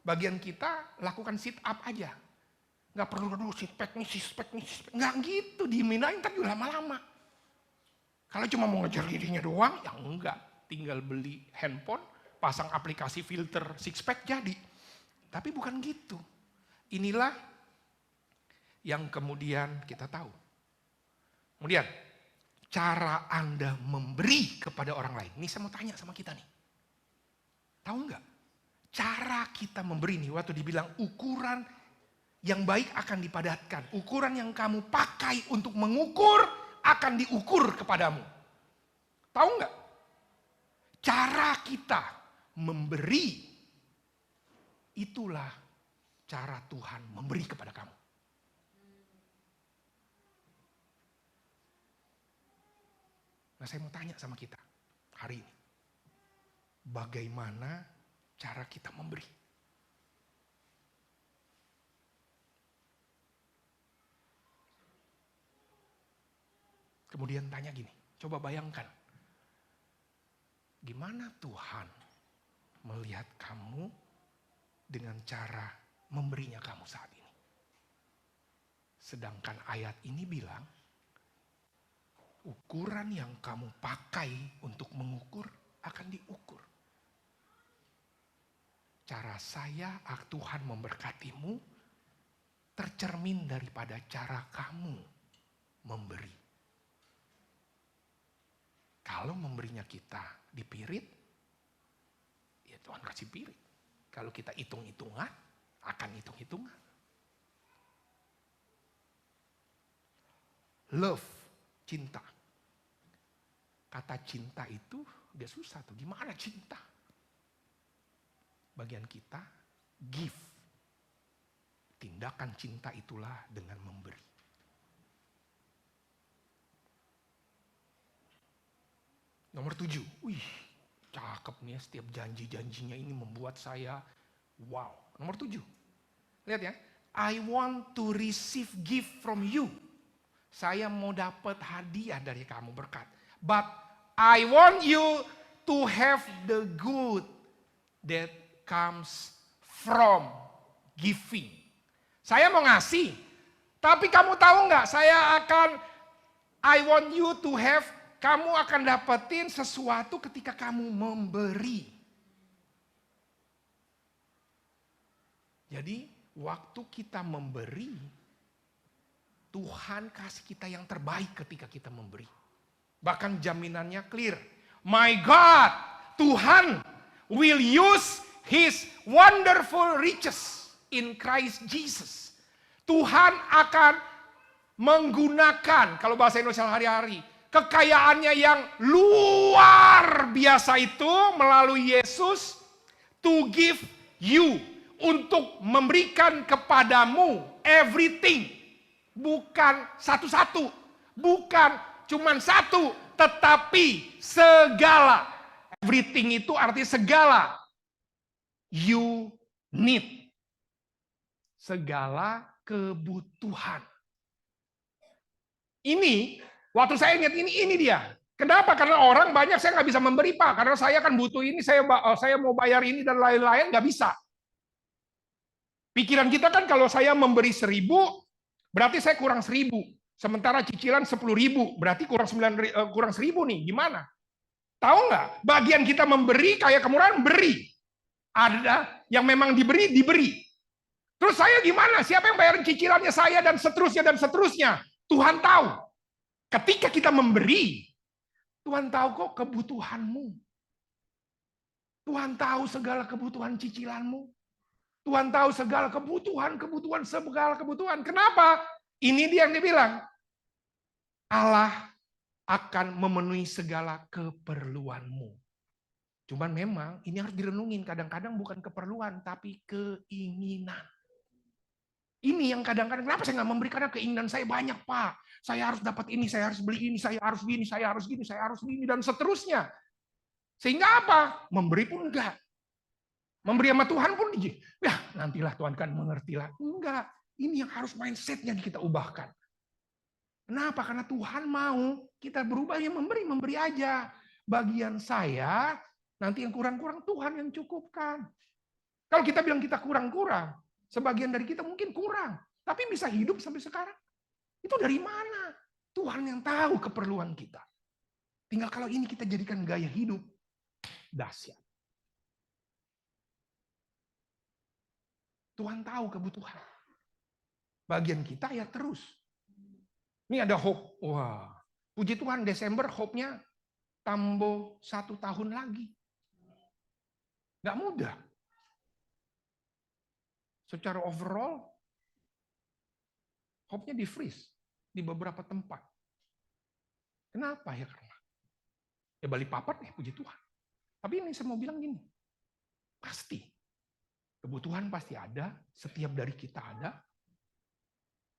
Bagian kita lakukan sit up aja. Nggak perlu dulu sit pack nih, sit pack nih. Nggak gitu. Diminain ntar juga lama-lama. Kalau cuma mau ngejar dirinya doang, ya enggak. Tinggal beli handphone. Pasang aplikasi filter six pack jadi. Tapi bukan gitu. Inilah yang kemudian kita tahu. Kemudian cara Anda memberi kepada orang lain. Ini saya mau tanya sama kita nih. Tahu nggak? Cara kita memberi nih waktu dibilang ukuran yang baik akan dipadatkan. Ukuran yang kamu pakai untuk mengukur akan diukur kepadamu. Tahu nggak? Cara kita memberi, itulah cara Tuhan memberi kepada kamu. Nah saya mau tanya sama kita hari ini. Bagaimana cara kita memberi? Kemudian tanya gini, coba bayangkan. Gimana Tuhan melihat kamu dengan cara memberinya kamu saat ini? Sedangkan ayat ini bilang, ukuran yang kamu pakai untuk mengukur akan diukur. Cara saya, Tuhan memberkatimu, tercermin daripada cara kamu memberi. Kalau memberinya kita dipirit, ya Tuhan kasih pirit. Kalau kita hitung-hitungan, akan hitung-hitungan. Love, cinta. Kata cinta itu dia susah tuh. Gimana cinta? Bagian kita give. Tindakan cinta itulah dengan memberi. Nomor 7. Wih, cakep nih ya, setiap janji-janjinya ini membuat saya wow. Nomor 7. Lihat ya. I want to receive gift from you. Saya mau dapat hadiah dari kamu, berkat. But I want you to have the good that comes from giving. Saya mau ngasih, tapi kamu tahu nggak? I want you to have, kamu akan dapetin sesuatu ketika kamu memberi. Jadi waktu kita memberi, Tuhan kasih kita yang terbaik ketika kita memberi. Bahkan jaminannya clear. My God, Tuhan will use His wonderful riches in Christ Jesus. Tuhan akan menggunakan, kalau bahasa Indonesia hari-hari, kekayaannya yang luar biasa itu melalui Yesus to give you, untuk memberikan kepadamu everything. Bukan satu-satu, bukan cuman satu, tetapi segala. Everything itu artinya segala. You need. Segala kebutuhan. Ini, waktu saya ingat ini dia. Kenapa? Karena orang banyak saya nggak bisa memberi, Pak. Karena saya kan butuh ini, saya mau bayar ini dan lain-lain, nggak bisa. Pikiran kita kan kalau saya memberi 1.000, berarti saya kurang 1.000. Sementara cicilan 10.000, berarti kurang 1.000 nih. Gimana? Tahu nggak? Bagian kita memberi kayak kemurahan, beri. Ada yang memang diberi. Terus saya gimana? Siapa yang bayarin cicilannya saya dan seterusnya dan seterusnya? Tuhan tahu. Ketika kita memberi, Tuhan tahu kok kebutuhanmu. Tuhan tahu segala kebutuhan cicilanmu. Tuhan tahu segala kebutuhan. Kenapa? Ini dia yang dibilang. Allah akan memenuhi segala keperluanmu. Cuman memang ini harus direnungin. Kadang-kadang bukan keperluan, tapi keinginan. Ini yang kadang-kadang, kenapa saya nggak memberi? Karena keinginan saya banyak, Pak. Saya harus dapat ini, saya harus beli ini, saya harus gini, saya harus gini, saya harus gini, dan seterusnya. Sehingga apa? Memberi pun enggak. Memberi sama Tuhan pun, ya nantilah Tuhan kan mengertilah. Enggak, ini yang harus mindsetnya kita ubahkan. Kenapa? Karena Tuhan mau kita berubah, yang memberi aja. Bagian saya, nanti yang kurang-kurang Tuhan yang cukupkan. Kalau kita bilang kita kurang-kurang, sebagian dari kita mungkin kurang, tapi bisa hidup sampai sekarang. Itu dari mana? Tuhan yang tahu keperluan kita. Tinggal kalau ini kita jadikan gaya hidup, dahsyat. Tuhan tahu kebutuhan. Bagian kita ya terus. Ini ada hope. Wah, puji Tuhan Desember hope-nya tambah 1 tahun lagi. Nggak mudah. Secara overall, hope-nya di-freeze di beberapa tempat. Kenapa ya? Karena ya Balikpapan, puji Tuhan. Tapi ini saya mau bilang gini, pasti. Kebutuhan pasti ada, setiap dari kita ada.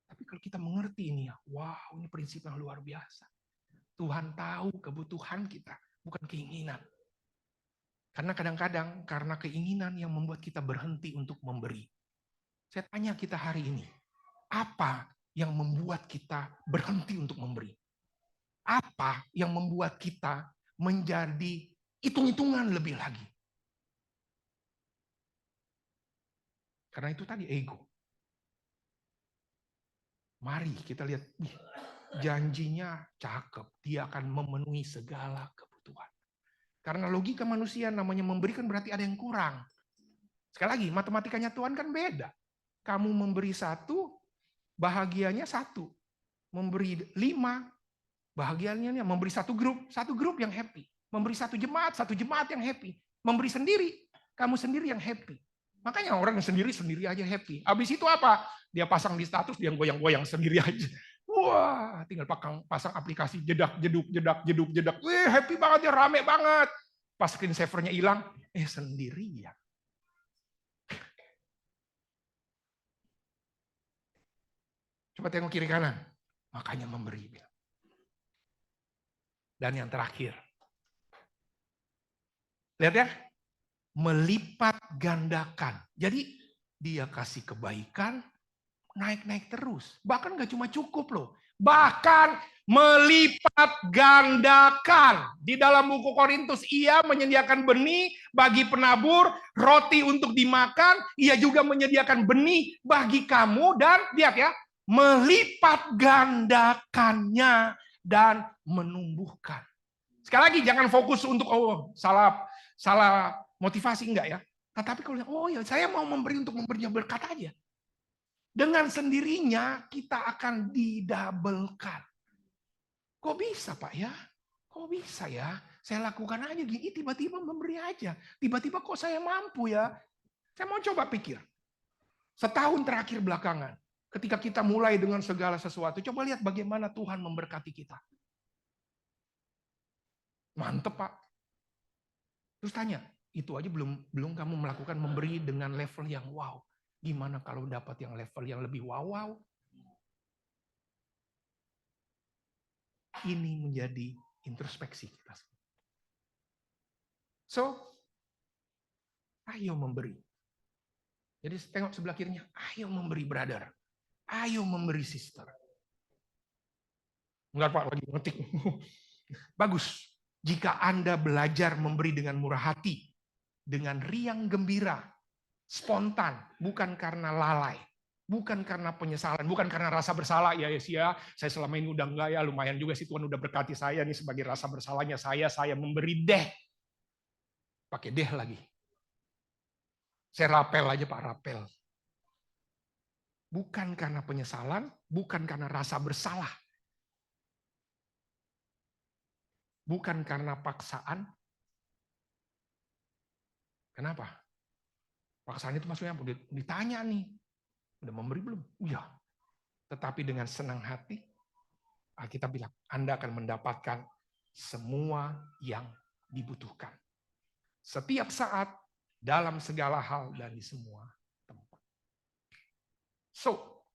Tapi kalau kita mengerti ini ya, wow, ini prinsip yang luar biasa. Tuhan tahu kebutuhan kita, bukan keinginan. Karena kadang-kadang, karena keinginan yang membuat kita berhenti untuk memberi. Saya tanya kita hari ini, apa yang membuat kita berhenti untuk memberi? Apa yang membuat kita menjadi hitung-hitungan lebih lagi? Karena itu tadi ego. Mari kita lihat, janjinya cakep. Dia akan memenuhi segala kebutuhan. Karena logika manusia namanya memberikan berarti ada yang kurang. Sekali lagi, matematikanya Tuhan kan beda. Kamu memberi 1, bahagianya 1. Memberi 5, bahagianya memberi 1 grup yang happy. Memberi 1 jemaat yang happy. Memberi sendiri, kamu sendiri yang happy. Makanya orang yang sendiri aja happy. Habis itu apa? Dia pasang di status, dia goyang-goyang sendiri aja. Wah, tinggal pasang aplikasi jedak. Wih, happy banget ya, rame banget. Pas screen savernya hilang, sendirian. Coba tengok kiri kanan. Makanya memberi. Dan yang terakhir. Lihat ya. Melipat gandakan. Jadi dia kasih kebaikan, naik-naik terus. Bahkan gak cuma cukup loh. Bahkan melipat gandakan. Di dalam buku Korintus, ia menyediakan benih bagi penabur, roti untuk dimakan. Ia juga menyediakan benih bagi kamu dan lihat ya, melipat gandakannya dan menumbuhkan. Sekali lagi jangan fokus untuk salah motivasi, enggak ya. Tetapi kalau oh ya saya mau memberi untuk memberinya berkat aja. Dengan sendirinya kita akan didabelkan. Kok bisa Pak ya? Kok bisa ya? Saya lakukan aja gini, tiba-tiba memberi aja. Tiba-tiba kok saya mampu ya? Saya mau coba pikir. Setahun terakhir belakangan, ketika kita mulai dengan segala sesuatu, coba lihat bagaimana Tuhan memberkati kita. Mantep Pak. Terus tanya, itu aja belum kamu melakukan memberi dengan level yang wow. Gimana kalau dapat yang level yang lebih wow? Ini menjadi introspeksi kita. So, ayo memberi. Jadi tengok sebelah kirinya, ayo memberi brother. Ayo memberi sister. Enggak Pak, lagi ngetik. Bagus. Jika Anda belajar memberi dengan murah hati, dengan riang gembira, spontan, bukan karena lalai, bukan karena penyesalan, bukan karena rasa bersalah, ya saya selama ini udah enggak ya, lumayan juga sih Tuhan udah berkati saya nih sebagai rasa bersalahnya saya memberi deh. Pakai deh lagi. Saya rapel aja Pak, rapel. Bukan karena penyesalan, bukan karena rasa bersalah. Bukan karena paksaan. Kenapa? Paksaan itu maksudnya ditanya nih, udah memberi belum? Iya. Tetapi dengan senang hati, Alkitab bilang, Anda akan mendapatkan semua yang dibutuhkan. Setiap saat, dalam segala hal, dan di semua tempat. So,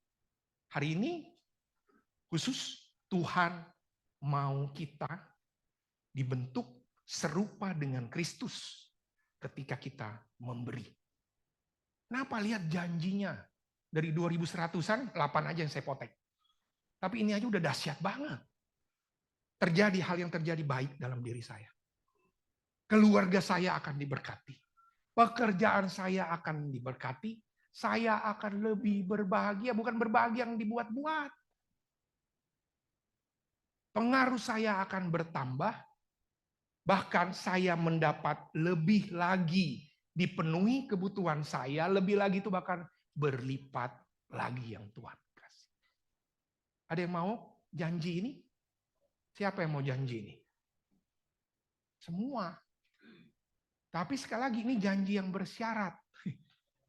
hari ini khusus Tuhan mau kita dibentuk serupa dengan Kristus ketika kita memberi. Kenapa lihat janjinya dari 2100-an, 8 aja yang saya potek. Tapi ini aja udah dahsyat banget. Terjadi hal yang terjadi baik dalam diri saya. Keluarga saya akan diberkati. Pekerjaan saya akan diberkati. Saya akan lebih berbahagia, bukan berbahagia yang dibuat-buat. Pengaruh saya akan bertambah. Bahkan saya mendapat lebih lagi, dipenuhi kebutuhan saya, lebih lagi itu bahkan berlipat lagi yang Tuhan kasih. Ada yang mau janji ini? Siapa yang mau janji ini? Semua. Tapi sekali lagi ini janji yang bersyarat.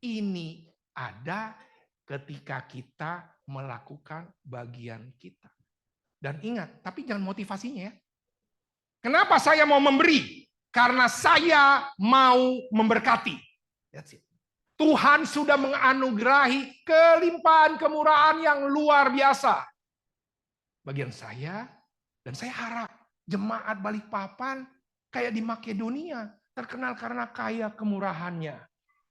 Ini ada ketika kita melakukan bagian kita. Dan ingat, tapi jangan motivasinya ya. Kenapa saya mau memberi? Karena saya mau memberkati. That's it. Tuhan sudah menganugerahi kelimpahan kemurahan yang luar biasa. Bagian saya, dan saya harap jemaat Balikpapan kayak di Makedonia, terkenal karena kaya kemurahannya.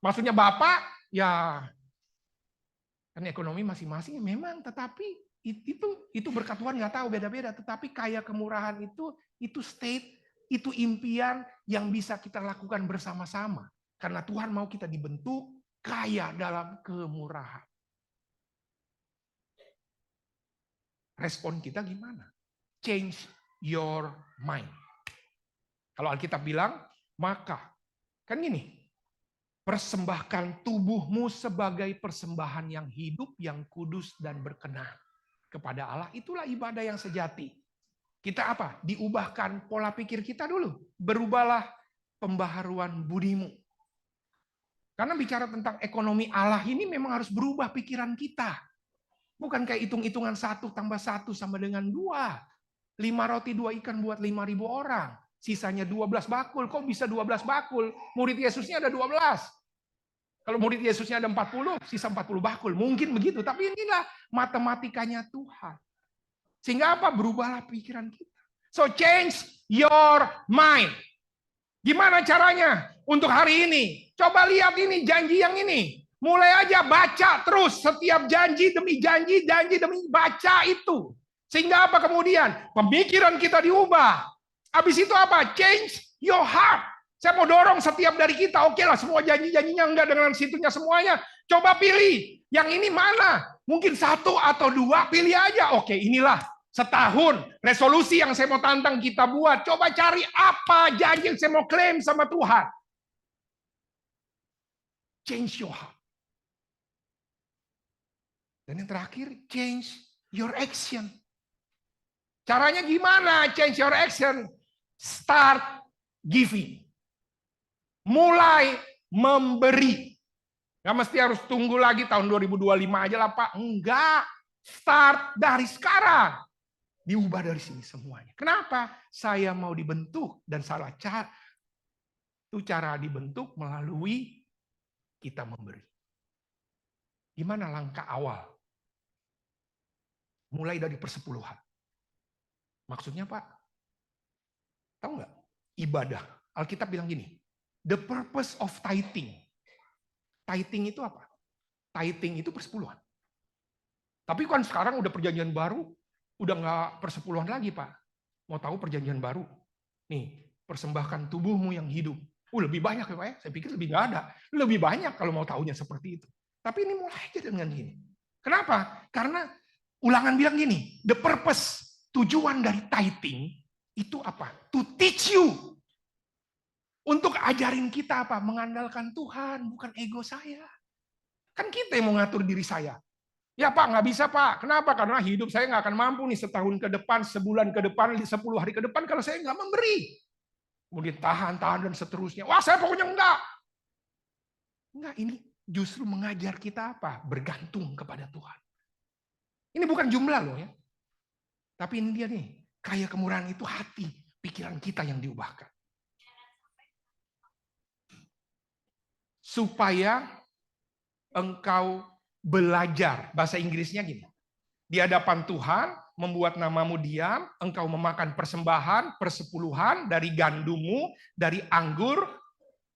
Maksudnya Bapak, ya kan ekonomi masing-masing memang, tetapi itu berkat Tuhan nggak tahu beda-beda, tetapi kaya kemurahan itu state, itu impian yang bisa kita lakukan bersama-sama. Karena Tuhan mau kita dibentuk kaya dalam kemurahan. Respon kita gimana? Change your mind. Kalau Alkitab bilang, maka kan gini, persembahkan tubuhmu sebagai persembahan yang hidup, yang kudus dan berkenan kepada Allah. Itulah ibadah yang sejati. Kita apa? Diubahkan pola pikir kita dulu. Berubahlah pembaharuan budimu. Karena bicara tentang ekonomi Allah ini memang harus berubah pikiran kita. Bukan kayak hitung-hitungan 1 tambah 1 sama dengan 2. 5 roti 2 ikan buat 5.000 orang. Sisanya 12 bakul. Kok bisa 12 bakul? Murid Yesusnya ada 12. Kalau murid Yesusnya ada 40, sisa 40 bakul. Mungkin begitu. Tapi inilah matematikanya Tuhan. Sehingga apa? Berubahlah pikiran kita. So change your mind. Gimana caranya untuk hari ini? Coba lihat ini janji yang ini. Mulai aja baca terus setiap janji demi janji demi baca itu. Sehingga apa kemudian? Pemikiran kita diubah. Habis itu apa? Change your heart. Saya mau dorong setiap dari kita. Oke lah semua janji-janjinya enggak dengan situnya semuanya. Coba pilih. Yang ini mana? Mungkin 1 atau 2 pilih aja. Oke inilah setahun resolusi yang saya mau tantang kita buat. Coba cari apa janji yang saya mau klaim sama Tuhan. change your heart. Dan yang terakhir, change your action. Caranya gimana change your action? Start giving. Mulai memberi. Gak mesti harus tunggu lagi tahun 2025 aja lah Pak. Enggak. Start dari sekarang. Diubah dari sini semuanya. Kenapa? Saya mau dibentuk dan salah cara. Itu cara dibentuk melalui kita memberi. Gimana langkah awal? Mulai dari persepuluhan. Maksudnya Pak, tahu nggak? Ibadah. Alkitab bilang gini, the purpose of tithing. Tithing itu apa? Tithing itu persepuluhan. Tapi kan sekarang udah perjanjian baru, udah nggak persepuluhan lagi Pak. Mau tahu perjanjian baru? Nih, persembahkan tubuhmu yang hidup. Lebih banyak ya Pak ya? Saya pikir lebih nggak ada. Lebih banyak kalau mau tahunya seperti itu. Tapi ini mulai aja dengan gini. Kenapa? Karena Ulangan bilang gini, the purpose, tujuan dari tithing itu apa? To teach you. Untuk ajarin kita apa? Mengandalkan Tuhan, bukan ego saya. Kan kita yang mau ngatur diri saya. Ya Pak, nggak bisa Pak. Kenapa? Karena hidup saya nggak akan mampu nih setahun ke depan, sebulan ke depan, 10 hari ke depan kalau saya nggak memberi. Kemudian tahan dan seterusnya. Wah saya pokoknya enggak. Enggak, ini justru mengajar kita apa? Bergantung kepada Tuhan. Ini bukan jumlah loh ya. Tapi ini dia nih, kaya kemurahan itu hati, pikiran kita yang diubahkan. Supaya engkau belajar. Bahasa Inggrisnya gini. Di hadapan Tuhan, membuat namamu diam, engkau memakan persembahan, persepuluhan dari gandummu, dari anggur,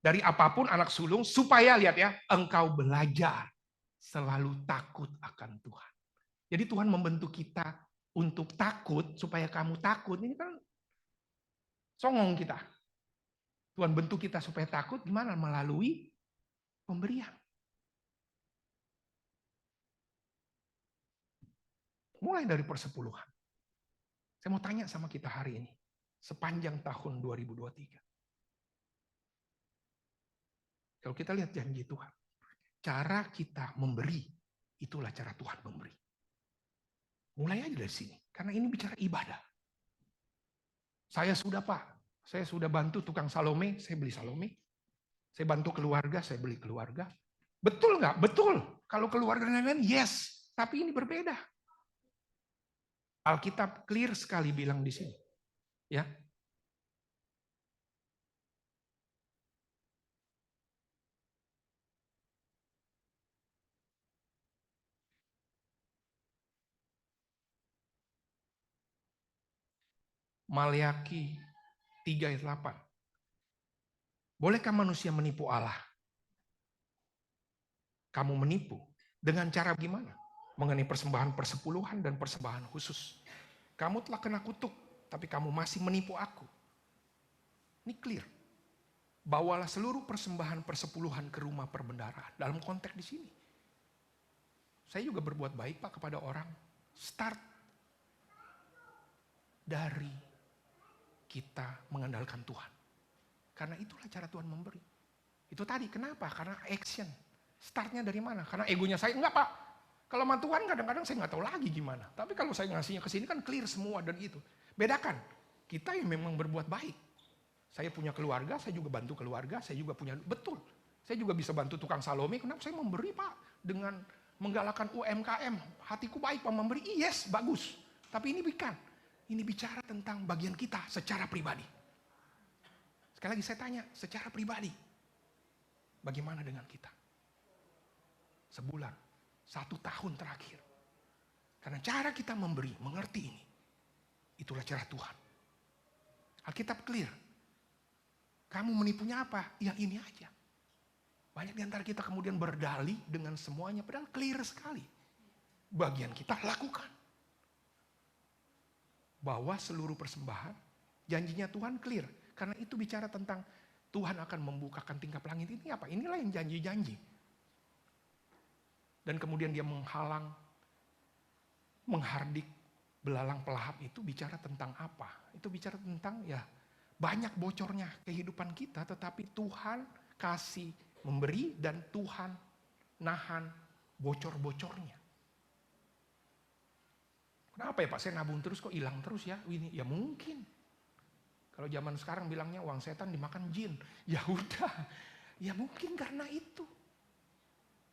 dari apapun anak sulung, supaya lihat ya, engkau belajar selalu takut akan Tuhan. Jadi Tuhan membentuk kita untuk takut, supaya kamu takut. Ini kan songong kita. Tuhan bentuk kita supaya takut, gimana? Melalui pemberian. Mulai dari persepuluhan. Saya mau tanya sama kita hari ini. Sepanjang tahun 2023. Kalau kita lihat janji Tuhan. Cara kita memberi, itulah cara Tuhan memberi. Mulai aja dari sini. Karena ini bicara ibadah. Saya sudah Pak. Saya sudah bantu tukang Salome, saya beli Salome. Saya bantu keluarga, saya beli keluarga. Betul nggak? Betul. Kalau keluarga lain, yes. Tapi ini berbeda. Alkitab clear sekali bilang di sini. Ya. Maleakhi 3 ayat 8. Bolehkah manusia menipu Allah? Kamu menipu. Dengan cara gimana? Mengenai persembahan persepuluhan dan persembahan khusus. Kamu telah kena kutuk, tapi kamu masih menipu aku. Ini clear. Bawalah seluruh persembahan persepuluhan ke rumah perbendaharaan. Dalam konteks di sini. Saya juga berbuat baik Pak kepada orang. Start dari kita mengandalkan Tuhan. Karena itulah cara Tuhan memberi. Itu tadi, kenapa? Karena action. Startnya dari mana? Karena egonya saya, enggak Pak. Kalau sama Tuhan kadang-kadang saya nggak tahu lagi gimana. Tapi kalau saya ngasihnya ke sini kan clear semua dan itu. Bedakan, kita yang memang berbuat baik. Saya punya keluarga, saya juga bantu keluarga, saya juga punya, betul. Saya juga bisa bantu tukang Salome, kenapa saya memberi Pak? Dengan menggalakkan UMKM, hatiku baik Pak memberi, yes, bagus. Tapi ini bukan. Ini bicara tentang bagian kita secara pribadi. Sekali lagi saya tanya, secara pribadi, bagaimana dengan kita? Sebulan, 1 tahun terakhir. Karena cara kita memberi, mengerti ini. Itulah cara Tuhan. Alkitab clear. Kamu menipunya apa? Ya ini aja. Banyak di antara kita kemudian berdalih dengan semuanya, padahal clear sekali. Bagian kita lakukan. Bahwa seluruh persembahan, janjinya Tuhan clear. Karena itu bicara tentang Tuhan akan membukakan tingkap langit ini apa? Inilah yang janji-janji. Dan kemudian dia menghalang, menghardik belalang pelahap itu bicara tentang apa? Itu bicara tentang ya banyak bocornya kehidupan kita, tetapi Tuhan kasih memberi dan Tuhan nahan bocor-bocornya. Kenapa ya Pak, saya nabung terus kok hilang terus ya? Ini ya mungkin. Kalau zaman sekarang bilangnya uang setan dimakan jin. Ya udah, ya mungkin karena itu.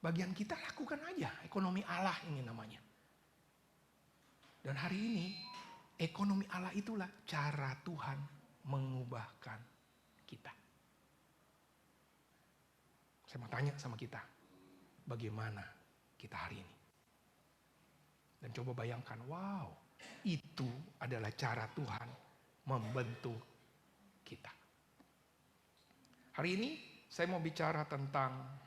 Bagian kita lakukan aja, ekonomi Allah ini namanya. Dan hari ini, ekonomi Allah itulah cara Tuhan mengubahkan kita. Saya mau tanya sama kita, bagaimana kita hari ini? Dan coba bayangkan, wow, itu adalah cara Tuhan membentuk kita. Hari ini saya mau bicara tentang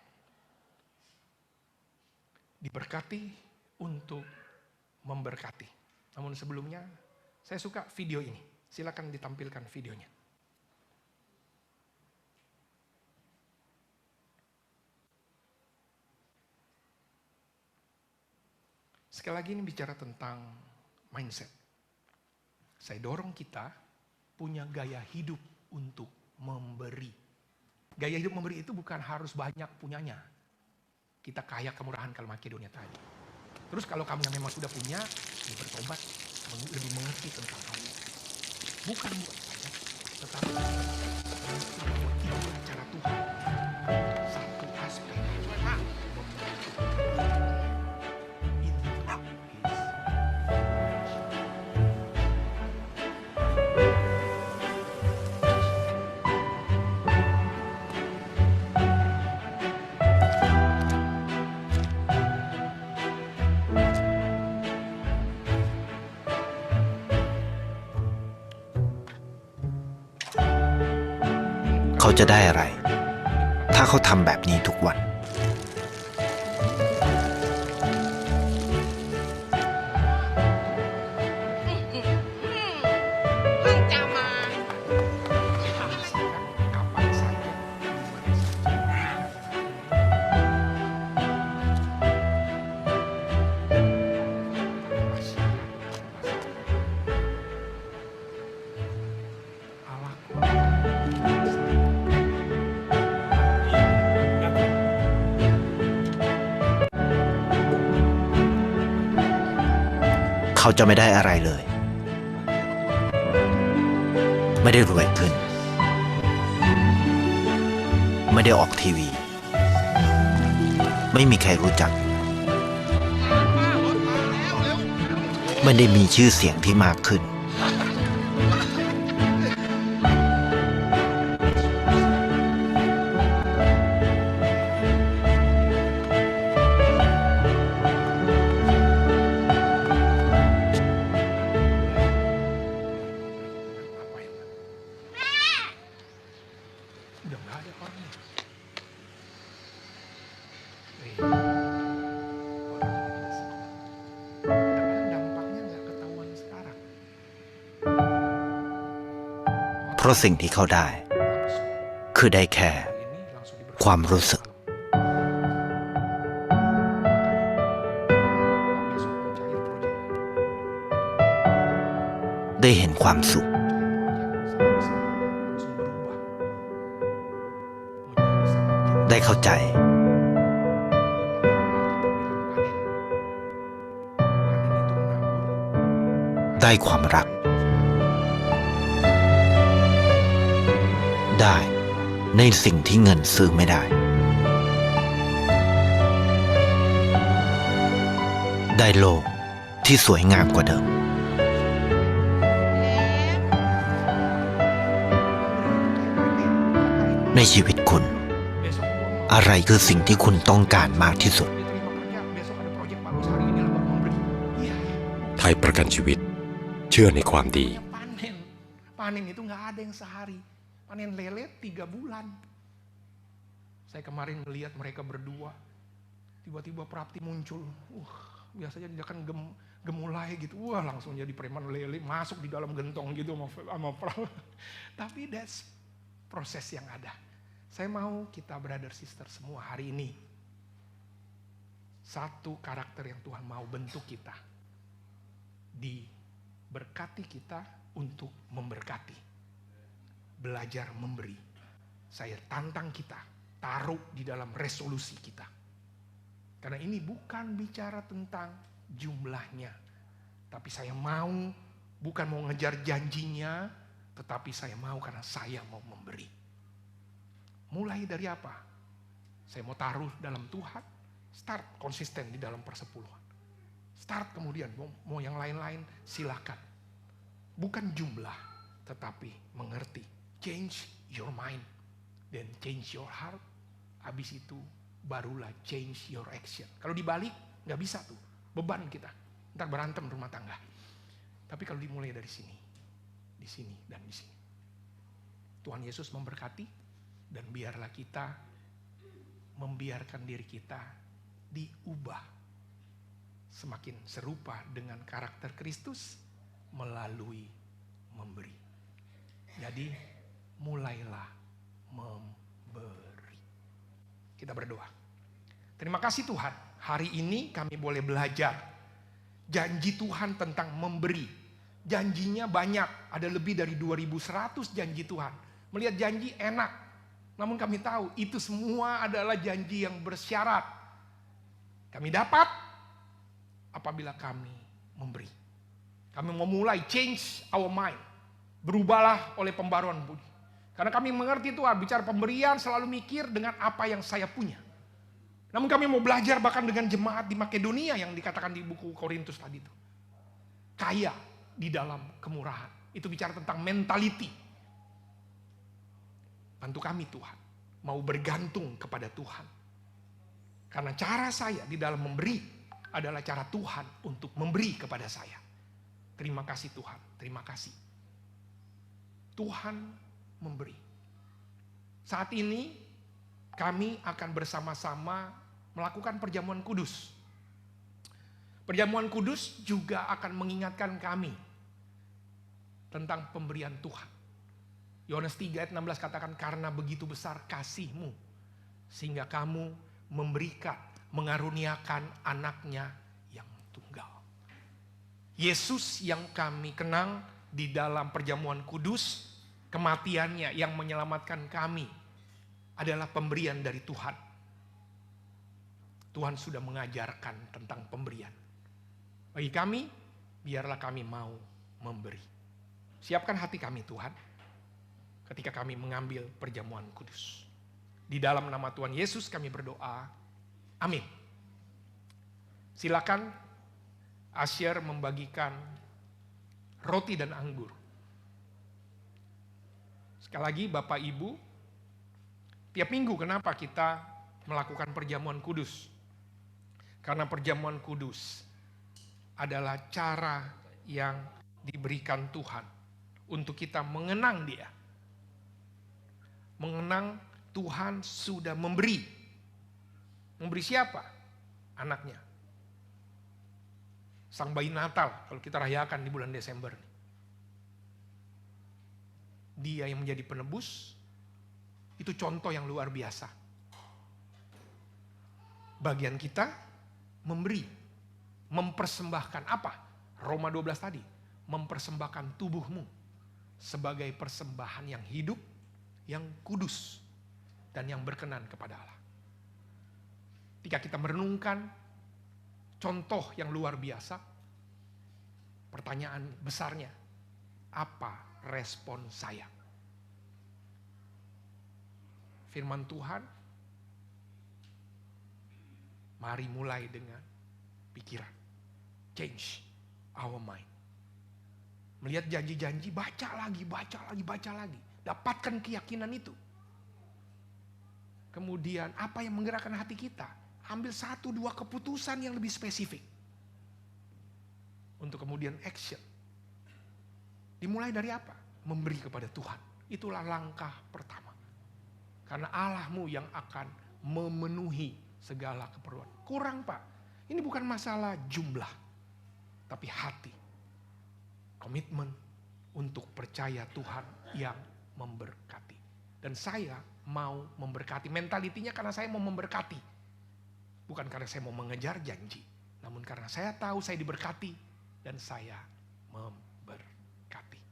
diberkati untuk memberkati. Namun sebelumnya, saya suka video ini. Silakan ditampilkan videonya. Sekali lagi ini bicara tentang mindset. Saya dorong kita punya gaya hidup untuk memberi. Gaya hidup memberi itu bukan harus banyak punyanya. Kita kaya kemurahan kalau Makedonia tadi. Terus kalau kamu yang memang sudah punya, ya bertobat, lebih mengerti tentang hal itu. Bukan buat saja, tetapi bahwa itu cara Tuhan. Satu aspekเขาจะได้อะไร ถ้าเขาทำแบบนี้ทุกวัน kapan saja, Allah เขาจะไม่ได้อะไรเลย ไม่ได้รวยขึ้น ไม่ได้ออกทีวี ไม่มีใครรู้จัก ไม่ได้มีชื่อเสียงที่มากขึ้น apa ya? Udah nggak ada orangnya. Kadang-kadang dampaknya nggak ketahuan sekarang. เพราะสิ่งที่เขาได้ คือได้แค่ Ini langsung diberkati. ความรู้สึก Besok cair proyek. ได้เห็นความสุข Langsung berubah. Menjadi sangat ได้เข้าใจ ได้ความรัก ได้ในสิ่งที่เงินซื้อไม่ได้ ได้โลกที่สวยงามกว่าเดิม ในชีวิตคุณ อะไรคือสิ่งที่คุณต้องการมากที่สุด ไทยประกันชีวิตเชื่อในความดี Panen itu nggak ada yang sehari. Panen lele 3 bulan. Saya kemarin melihat mereka berdua. Tiba-tiba Prapti muncul. Biasanya dia kan gemulai gitu. Wah, langsung jadi preman lele masuk di dalam gentong gitu sama Prapti. Tapi that's proses yang ada. Saya mau kita brother sister semua hari ini. Satu karakter yang Tuhan mau bentuk kita. Diberkati kita untuk memberkati. Belajar memberi. Saya tantang kita. taruh di dalam resolusi kita. Karena ini bukan bicara tentang jumlahnya. Tapi saya mau, bukan mau ngejar janjinya, tetapi saya mau karena saya mau memberi. Mulai dari apa? Saya mau taruh dalam Tuhan, start konsisten di dalam persepuluhan. Start kemudian, mau yang lain-lain silakan. Bukan jumlah, tetapi mengerti. Change your mind, then change your heart. Habis itu barulah change your action. Kalau dibalik, nggak bisa tuh, beban kita. Ntar berantem rumah tangga. Tapi kalau dimulai dari sini, di sini, dan di sini. Tuhan Yesus memberkati, dan biarlah kita membiarkan diri kita diubah semakin serupa dengan karakter Kristus melalui memberi. Jadi mulailah memberi. Kita berdoa. Terima kasih Tuhan, hari ini kami boleh belajar janji Tuhan tentang memberi. Janjinya banyak, ada lebih dari 2100 janji Tuhan. Melihat janji enak, namun kami tahu itu semua adalah janji yang bersyarat. Kami dapat apabila kami memberi. Kami memulai change our mind. Berubahlah oleh pembaruan budi. Karena kami mengerti Tuhan, bicara pemberian selalu mikir dengan apa yang saya punya. Namun kami mau belajar bahkan dengan jemaat di Makedonia yang dikatakan di buku Korintus tadi itu. Kaya di dalam kemurahan. Itu bicara tentang mentality. Bantu kami Tuhan, mau bergantung kepada Tuhan. Karena cara saya di dalam memberi adalah cara Tuhan untuk memberi kepada saya. Terima kasih Tuhan, terima kasih. Tuhan memberi. Saat ini kami akan bersama-sama melakukan perjamuan kudus. Perjamuan kudus juga akan mengingatkan kami tentang pemberian Tuhan. Yohanes 3 ayat 16 katakan, karena begitu besar kasih-Mu, sehingga kamu memberikan, mengaruniakan anaknya yang tunggal. Yesus yang kami kenang di dalam perjamuan kudus, kematiannya yang menyelamatkan kami adalah pemberian dari Tuhan. Tuhan sudah mengajarkan tentang pemberian. Bagi kami, biarlah kami mau memberi. Siapkan hati kami Tuhan, ketika kami mengambil perjamuan kudus. Di dalam nama Tuhan Yesus kami berdoa. Amin. Silakan Asyir membagikan roti dan anggur. Sekali lagi Bapak Ibu, tiap minggu kenapa kita melakukan perjamuan kudus? Karena perjamuan kudus adalah cara yang diberikan Tuhan untuk kita mengenang Dia. Mengenang Tuhan sudah memberi. Memberi siapa? Anaknya. Sang bayi Natal, kalau kita rayakan di bulan Desember. Dia yang menjadi penebus, itu contoh yang luar biasa. Bagian kita memberi, mempersembahkan apa? Roma 12 tadi, mempersembahkan tubuhmu sebagai persembahan yang hidup, yang kudus, dan yang berkenan kepada Allah. Ketika kita merenungkan contoh yang luar biasa, pertanyaan besarnya, apa respon saya? Firman Tuhan, mari mulai dengan pikiran. Change our mind. Melihat janji-janji, baca lagi, baca lagi, baca lagi. Dapatkan keyakinan itu. Kemudian apa yang menggerakkan hati kita? Ambil 1-2 keputusan yang lebih spesifik. Untuk kemudian action. Dimulai dari apa? Memberi kepada Tuhan. Itulah langkah pertama. Karena Allahmu yang akan memenuhi segala keperluan. Kurang Pak. Ini bukan masalah jumlah. Tapi hati. Komitmen untuk percaya Tuhan yang memberkati. Dan saya mau memberkati. Mentalitinya karena saya mau memberkati. Bukan karena saya mau mengejar janji. Namun karena saya tahu saya diberkati. Dan saya memberkati.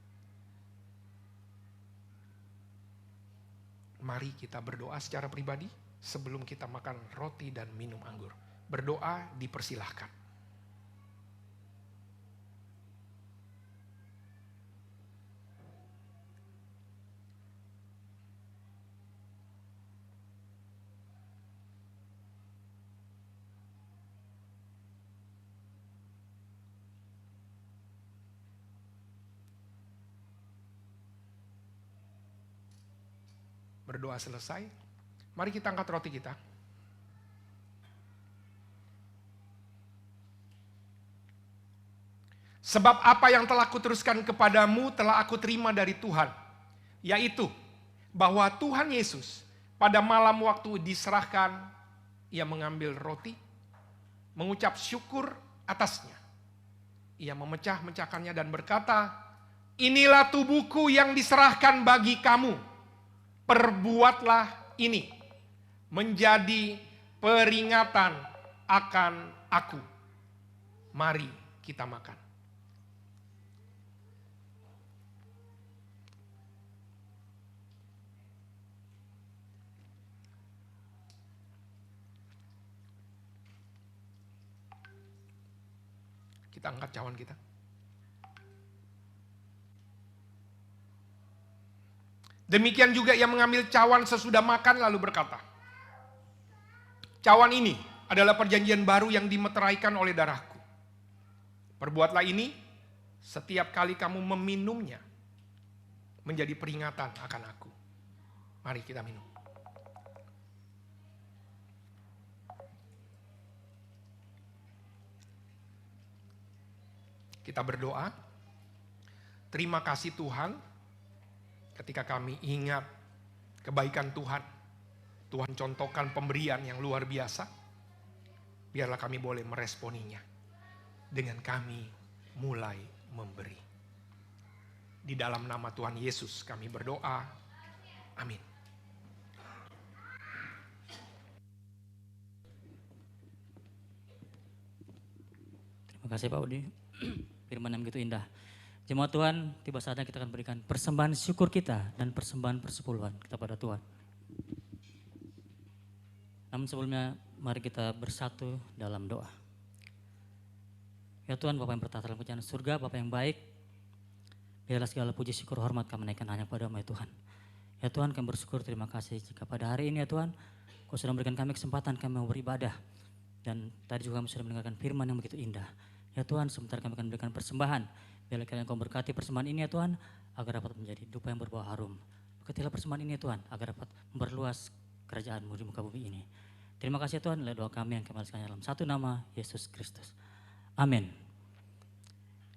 mari kita berdoa secara pribadi sebelum kita makan roti dan minum anggur. Berdoa dipersilahkan. Berdoa selesai, mari kita angkat roti kita. Sebab apa yang telah kuteruskan kepadamu telah aku terima dari Tuhan, yaitu bahwa Tuhan Yesus pada malam waktu diserahkan, ia mengambil roti, mengucap syukur atasnya. Ia memecah-mecahkannya dan berkata, inilah tubuhku yang diserahkan bagi kamu. Perbuatlah ini menjadi peringatan akan aku. Mari kita makan. Kita angkat cawan kita. Demikian juga ia mengambil cawan sesudah makan lalu berkata, cawan ini adalah perjanjian baru yang dimeteraikan oleh darahku. Perbuatlah ini setiap kali kamu meminumnya menjadi peringatan akan aku. Mari kita minum. Kita berdoa, terima kasih Tuhan. Ketika kami ingat kebaikan Tuhan, Tuhan contohkan pemberian yang luar biasa, biarlah kami boleh meresponinya dengan kami mulai memberi. Di dalam nama Tuhan Yesus kami berdoa, amin. Terima kasih Pak Udi, firman yang begitu indah. Jemaat Tuhan, tiba saatnya kita akan berikan persembahan syukur kita dan persembahan persepuluhan kita pada Tuhan. Namun sebelumnya, mari kita bersatu dalam doa. Ya Tuhan, Bapa yang bertata dalam kerajaan surga, Bapa yang baik, biarlah segala puji syukur hormat kami naikkan hanya padamu ya Tuhan. Ya Tuhan, kami bersyukur, terima kasih jika pada hari ini ya Tuhan, Kau sudah memberikan kami kesempatan kami mau beribadah. Dan tadi juga kami sudah mendengarkan firman yang begitu indah. Ya Tuhan, sebentar kami akan memberikan persembahan. Biarlah kalian Kau berkati persembahan ini ya Tuhan, agar dapat menjadi dupa yang berbau harum. Berkatilah persembahan ini ya Tuhan, agar dapat memperluas kerajaan-Mu di muka bumi ini. Terima kasih ya Tuhan, doa kami yang kami alaskan dalam satu nama, Yesus Kristus. Amin.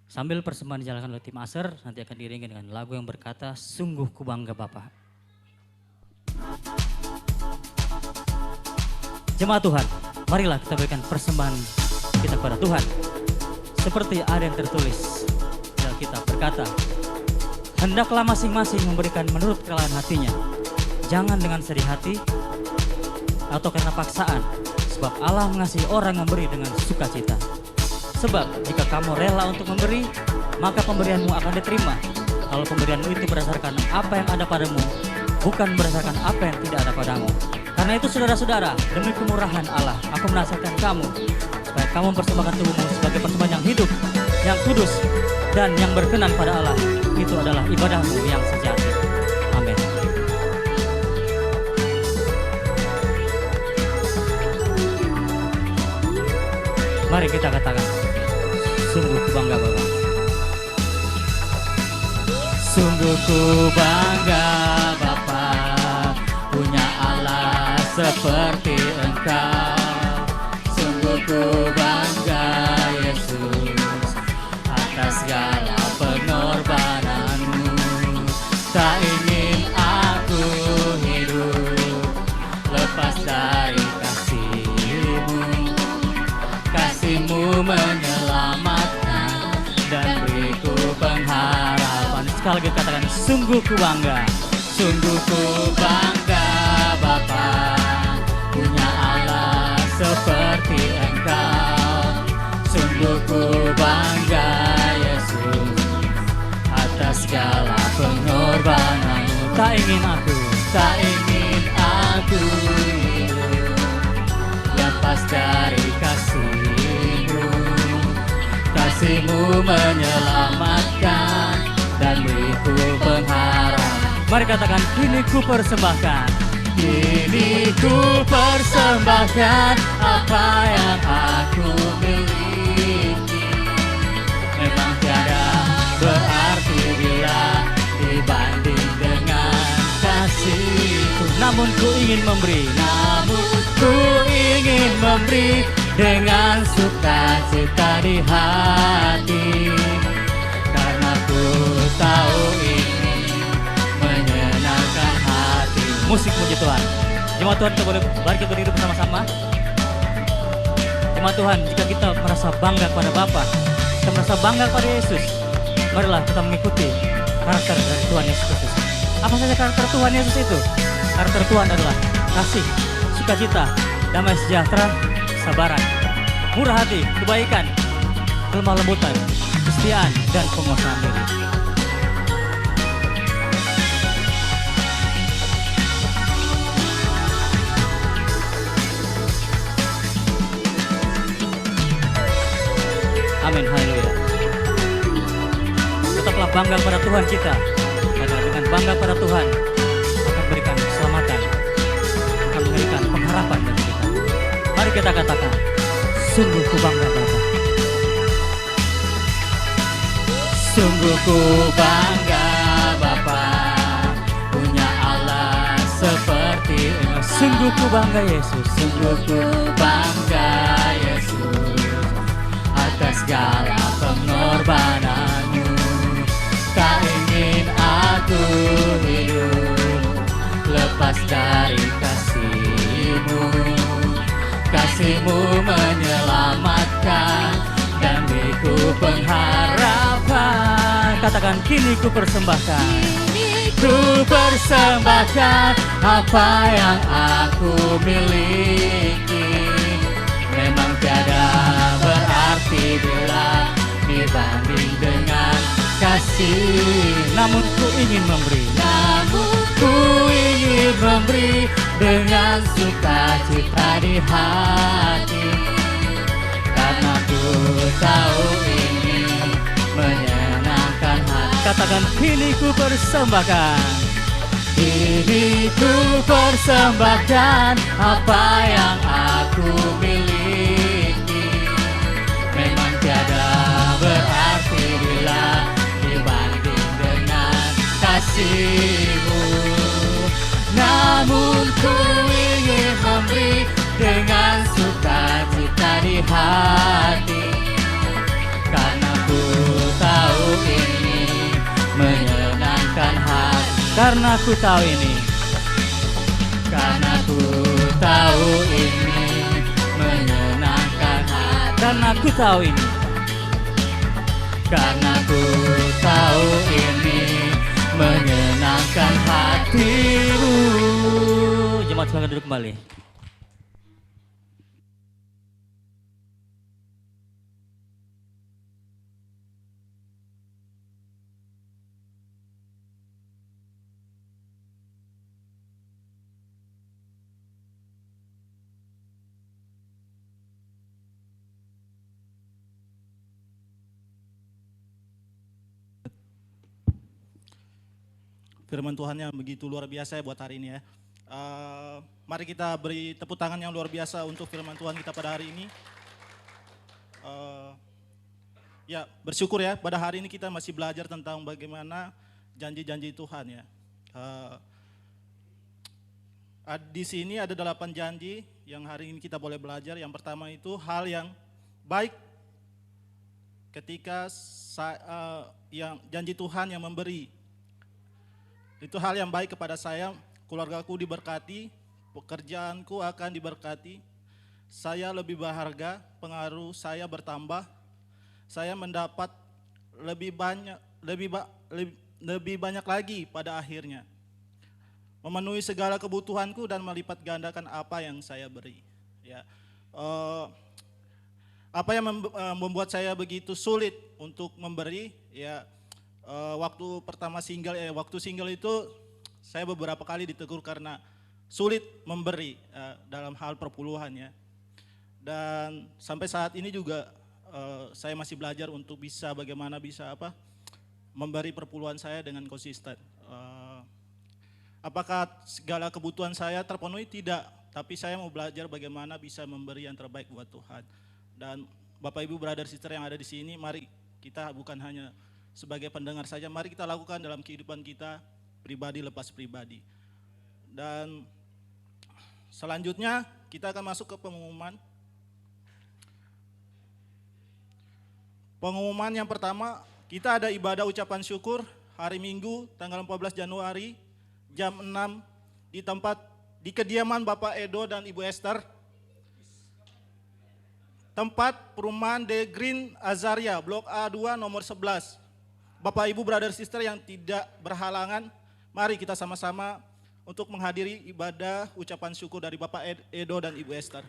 Sambil persembahan dijalankan oleh tim Aser, nanti akan diiringi dengan lagu yang berkata, sungguh ku bangga Bapa. Jemaat Tuhan, marilah kita berikan persembahan kita kepada Tuhan. Seperti ada yang tertulis, kita berkata, hendaklah masing-masing memberikan menurut kerelaan hatinya, jangan dengan sedih hati atau karena paksaan, sebab Allah mengasihi orang memberi dengan sukacita. Sebab jika kamu rela untuk memberi, maka pemberianmu akan diterima. Kalau pemberianmu itu berdasarkan apa yang ada padamu, bukan berdasarkan apa yang tidak ada padamu. Karena itu saudara-saudara, demi kemurahan Allah, aku menasihatkan kamu, supaya kamu mempersembahkan tubuhmu sebagai persembahan yang hidup, yang kudus, dan yang berkenan pada Allah. Itu adalah ibadahmu yang sejati. Amin. Mari kita katakan, sungguh ku bangga Bapa. Sungguh ku bangga Bapa, punya Allah seperti Engkau. Sungguh ku bangga Yesus, atas segala pengorbananmu. Tak ingin aku hidup lepas dari kasih-Mu. Kasih-Mu menyelamatkan dan beriku pengharapan. Sekali lagi katakan, sungguh ku bangga. Sungguh ku bangga Bapa, punya Allah seperti Engkau. Sungguh ku bangga Yesus, atas segala pengorbananmu. Tak ingin aku, tak ingin menyelamatkan dan beriku pengharap. Mari katakan, kini ku persembahkan. Kini ku persembahkan apa yang aku miliki. Memang tiada berarti bila dibanding dengan kasih-Ku. Namun ku ingin memberi, dengan sukacita di hati. Karena ku tahu ini menyenangkan hati. Musik puji Tuhan. Jemaat Tuhan, kita boleh bangkit berdiri bersama-sama. Jemaat Tuhan, jika kita merasa bangga kepada Bapa, kita merasa bangga kepada Yesus, marilah kita mengikuti karakter dari Tuhan Yesus Kristus. Apa saja karakter Tuhan Yesus itu? Karakter Tuhan adalah kasih, sukacita, damai sejahtera, kesabaran, murah hati, kebaikan, kelemah lembutan, kesetiaan, dan penguasaan diri. Amin, haleluya. Tetaplah bangga pada Tuhan kita, karena dengan bangga pada Tuhan akan berikan keselamatan, akan memberikan pengharapan bagi kita. Mari kita katakan, sungguh ku bangga Bapa. Sungguh ku bangga Bapa, punya Allah seperti Engkau. Sungguh ku bangga Yesus, sungguh ku bangga Yesus, atas segala pengorbanan-Mu. Tak ingin aku hidup lepas dari kasih-Mu. Kasih-Mu menyelamatkan dan beriku pengharapan. Katakan, kini ku persembahkan. Ku persembahkan apa yang aku miliki. Memang tiada berarti bila dibanding dengan kasih. Namun ku ingin memberi, dengan sukacita di hati. Karena ku tahu ini menyenangkan hati. Katakan, kini ku persembahkan. Kini ku persembahkan apa yang aku miliki. Memang tiada berarti bila dibanding dengan kasih-Mu. Namun ku ingin memberi dengan sukacita di hati. Karena ku tahu ini menyenangkan hati. Karena ku tahu ini menyenangkan hati. Karena ku tahu ini menyenangkan hati-Mu. Jemaat silakan duduk kembali. Firman Tuhan yang begitu luar biasa ya buat hari ini ya. Mari kita beri tepuk tangan yang luar biasa untuk firman Tuhan kita pada hari ini. Ya, bersyukur ya pada hari ini kita masih belajar tentang bagaimana janji-janji Tuhan ya. Di sini ada 8 janji yang hari ini kita boleh belajar. Yang pertama itu hal yang baik ketika yang janji Tuhan yang memberi. Itu hal yang baik kepada saya, keluargaku diberkati, pekerjaanku akan diberkati, saya lebih berharga, pengaruh saya bertambah, saya mendapat lebih banyak lagi pada akhirnya. Memenuhi segala kebutuhanku dan melipat gandakan apa yang saya beri. Ya, apa yang membuat saya begitu sulit untuk memberi? Ya, waktu pertama waktu single itu saya beberapa kali ditegur karena sulit memberi dalam hal perpuluhan ya. Dan sampai saat ini juga saya masih belajar untuk bisa bagaimana bisa memberi perpuluhan saya dengan konsisten. Apakah segala kebutuhan saya terpenuhi? Tidak, tapi saya mau belajar bagaimana bisa memberi yang terbaik buat Tuhan. Dan Bapak Ibu brother sister yang ada di sini, mari kita bukan hanya sebagai pendengar saja, mari kita lakukan dalam kehidupan kita pribadi lepas pribadi. Dan selanjutnya kita akan masuk ke pengumuman. Pengumuman yang pertama, kita ada ibadah ucapan syukur hari Minggu tanggal 14 Januari jam 6 di kediaman Bapak Edo dan Ibu Esther. Tempat perumahan The Green Azaria, Blok A2 nomor 11. Bapak Ibu brother sister yang tidak berhalangan, mari kita sama-sama untuk menghadiri ibadah ucapan syukur dari Bapak Edo dan Ibu Esther.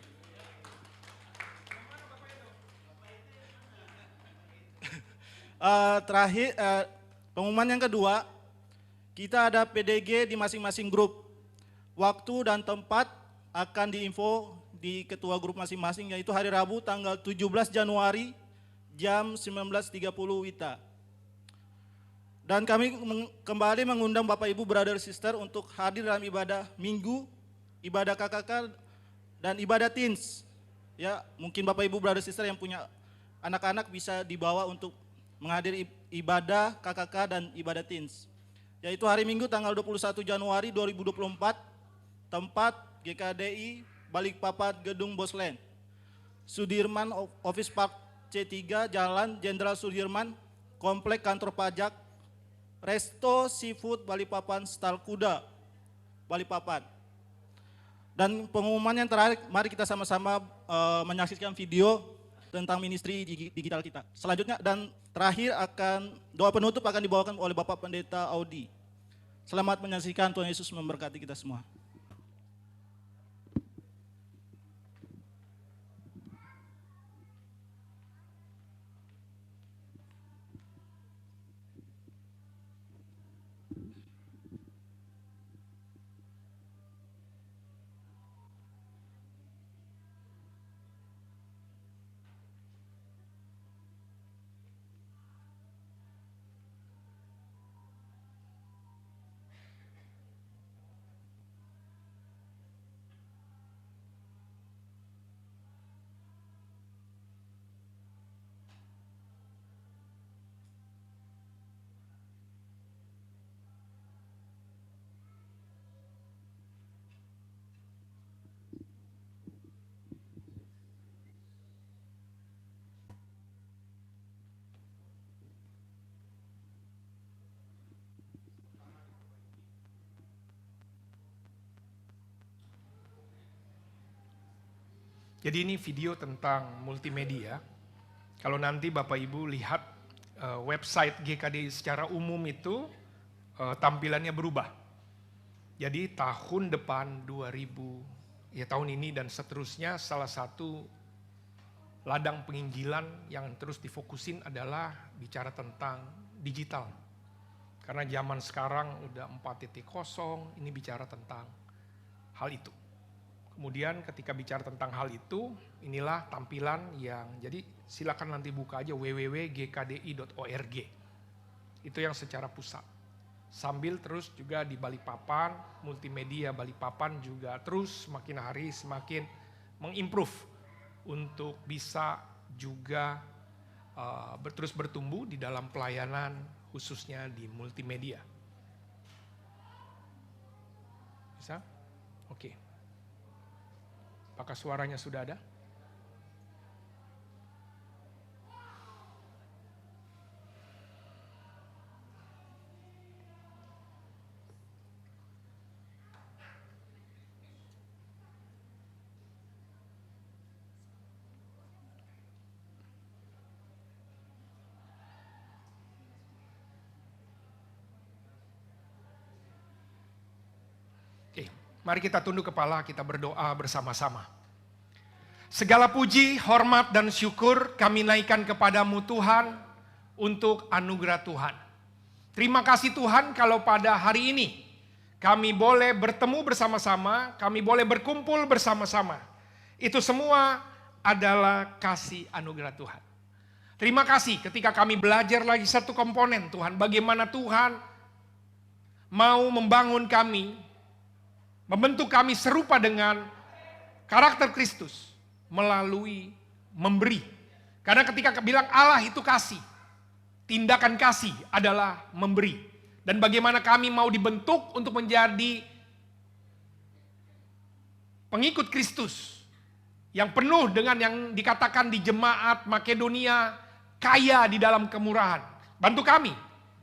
Terakhir, pengumuman yang kedua, kita ada PDG di masing-masing grup. Waktu dan tempat akan diinfo di ketua grup masing-masing, yaitu hari Rabu tanggal 17 Januari jam 19.30 WITA. Dan kami kembali mengundang Bapak Ibu brother sister untuk hadir dalam ibadah Minggu, ibadah KKK dan ibadah teens. Ya, mungkin Bapak Ibu brother sister yang punya anak-anak bisa dibawa untuk menghadiri ibadah KKK dan ibadah teens. Yaitu hari Minggu tanggal 21 Januari 2024, tempat GKDI Balikpapan Gedung Bosland, Sudirman Office Park C3, Jalan Jenderal Sudirman, Komplek Kantor Pajak, Resto Seafood Balikpapan, Stal Kuda, Balikpapan. Dan pengumuman yang terakhir, mari kita sama-sama menyaksikan video tentang ministry digital kita. Selanjutnya dan terakhir doa penutup akan dibawakan oleh Bapak Pendeta Audi. Selamat menyaksikan, Tuhan Yesus memberkati kita semua. Jadi ini video tentang multimedia. Kalau nanti Bapak Ibu lihat website GKDI secara umum itu tampilannya berubah. Jadi tahun depan 2000, ya tahun ini dan seterusnya, salah satu ladang penginjilan yang terus difokusin adalah bicara tentang digital. Karena zaman sekarang udah 4.0, ini bicara tentang hal itu. Kemudian ketika bicara tentang hal itu, inilah tampilan yang, jadi silakan nanti buka aja www.gkdi.org. Itu yang secara pusat. Sambil terus juga di Balikpapan, multimedia Balikpapan juga terus semakin hari semakin mengimprove untuk bisa juga terus bertumbuh di dalam pelayanan khususnya di multimedia. Bisa? Oke. Apakah suaranya sudah ada? Oke, mari kita tunduk kepala, kita berdoa bersama-sama. Segala puji, hormat, dan syukur kami naikkan kepadamu Tuhan untuk anugerah Tuhan. Terima kasih Tuhan kalau pada hari ini kami boleh bertemu bersama-sama, kami boleh berkumpul bersama-sama. Itu semua adalah kasih anugerah Tuhan. Terima kasih ketika kami belajar lagi satu komponen Tuhan. Bagaimana Tuhan mau membangun kami, membentuk kami serupa dengan karakter Kristus melalui memberi. Karena ketika bilang Allah itu kasih, tindakan kasih adalah memberi. Dan bagaimana kami mau dibentuk untuk menjadi pengikut Kristus yang penuh dengan yang dikatakan di jemaat Makedonia, kaya di dalam kemurahan. Bantu kami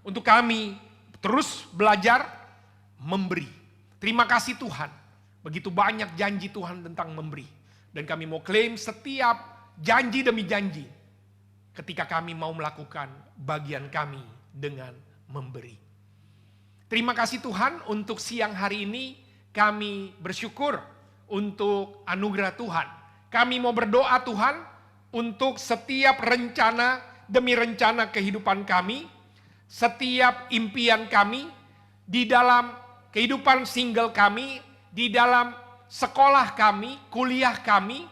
untuk kami terus belajar memberi. Terima kasih Tuhan, begitu banyak janji Tuhan tentang memberi. Dan kami mau klaim setiap janji demi janji ketika kami mau melakukan bagian kami dengan memberi. Terima kasih Tuhan untuk siang hari ini kami bersyukur untuk anugerah Tuhan. Kami mau berdoa Tuhan untuk setiap rencana demi rencana kehidupan kami, setiap impian kami, di dalam kehidupan single kami, di dalam sekolah kami, kuliah kami,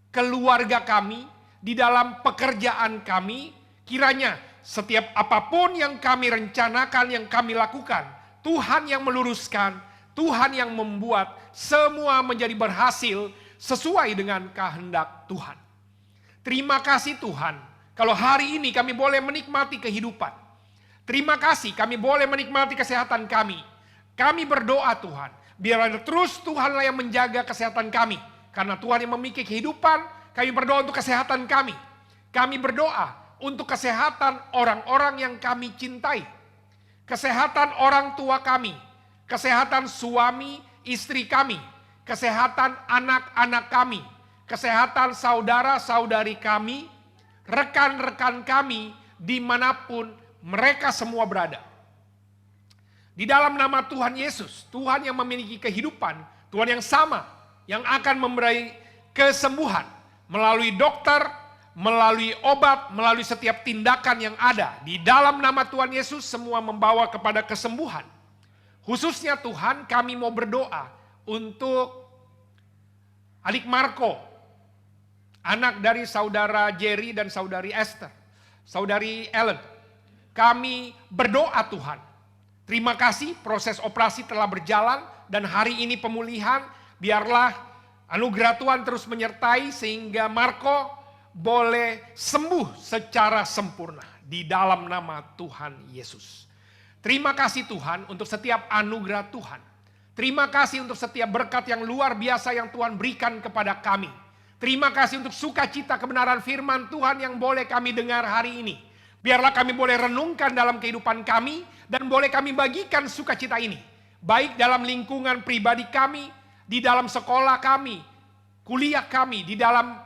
keluarga kami, di dalam pekerjaan kami, kiranya setiap apapun yang kami rencanakan, yang kami lakukan, Tuhan yang meluruskan, Tuhan yang membuat semua menjadi berhasil sesuai dengan kehendak Tuhan. Terima kasih Tuhan, kalau hari ini kami boleh menikmati kehidupan. Terima kasih kami boleh menikmati kesehatan kami. Kami berdoa Tuhan, biar terus Tuhanlah yang menjaga kesehatan kami. Karena Tuhan yang memiliki kehidupan, kami berdoa untuk kesehatan kami. Kami berdoa untuk kesehatan orang-orang yang kami cintai. Kesehatan orang tua kami, kesehatan suami istri kami, kesehatan anak-anak kami, kesehatan saudara-saudari kami, rekan-rekan kami dimanapun mereka semua berada. Di dalam nama Tuhan Yesus, Tuhan yang memiliki kehidupan, Tuhan yang sama, yang akan memberi kesembuhan melalui dokter, melalui obat, melalui setiap tindakan yang ada. Di dalam nama Tuhan Yesus semua membawa kepada kesembuhan. Khususnya Tuhan kami mau berdoa untuk adik Marco, anak dari saudara Jerry dan saudari Esther, saudari Ellen. Kami berdoa Tuhan. Terima kasih proses operasi telah berjalan dan hari ini pemulihan. Biarlah anugerah Tuhan terus menyertai sehingga Marco boleh sembuh secara sempurna di dalam nama Tuhan Yesus. Terima kasih Tuhan untuk setiap anugerah Tuhan. Terima kasih untuk setiap berkat yang luar biasa yang Tuhan berikan kepada kami. Terima kasih untuk sukacita kebenaran firman Tuhan yang boleh kami dengar hari ini. Biarlah kami boleh renungkan dalam kehidupan kami dan boleh kami bagikan sukacita ini. Baik dalam lingkungan pribadi kami, di dalam sekolah kami, kuliah kami, di dalam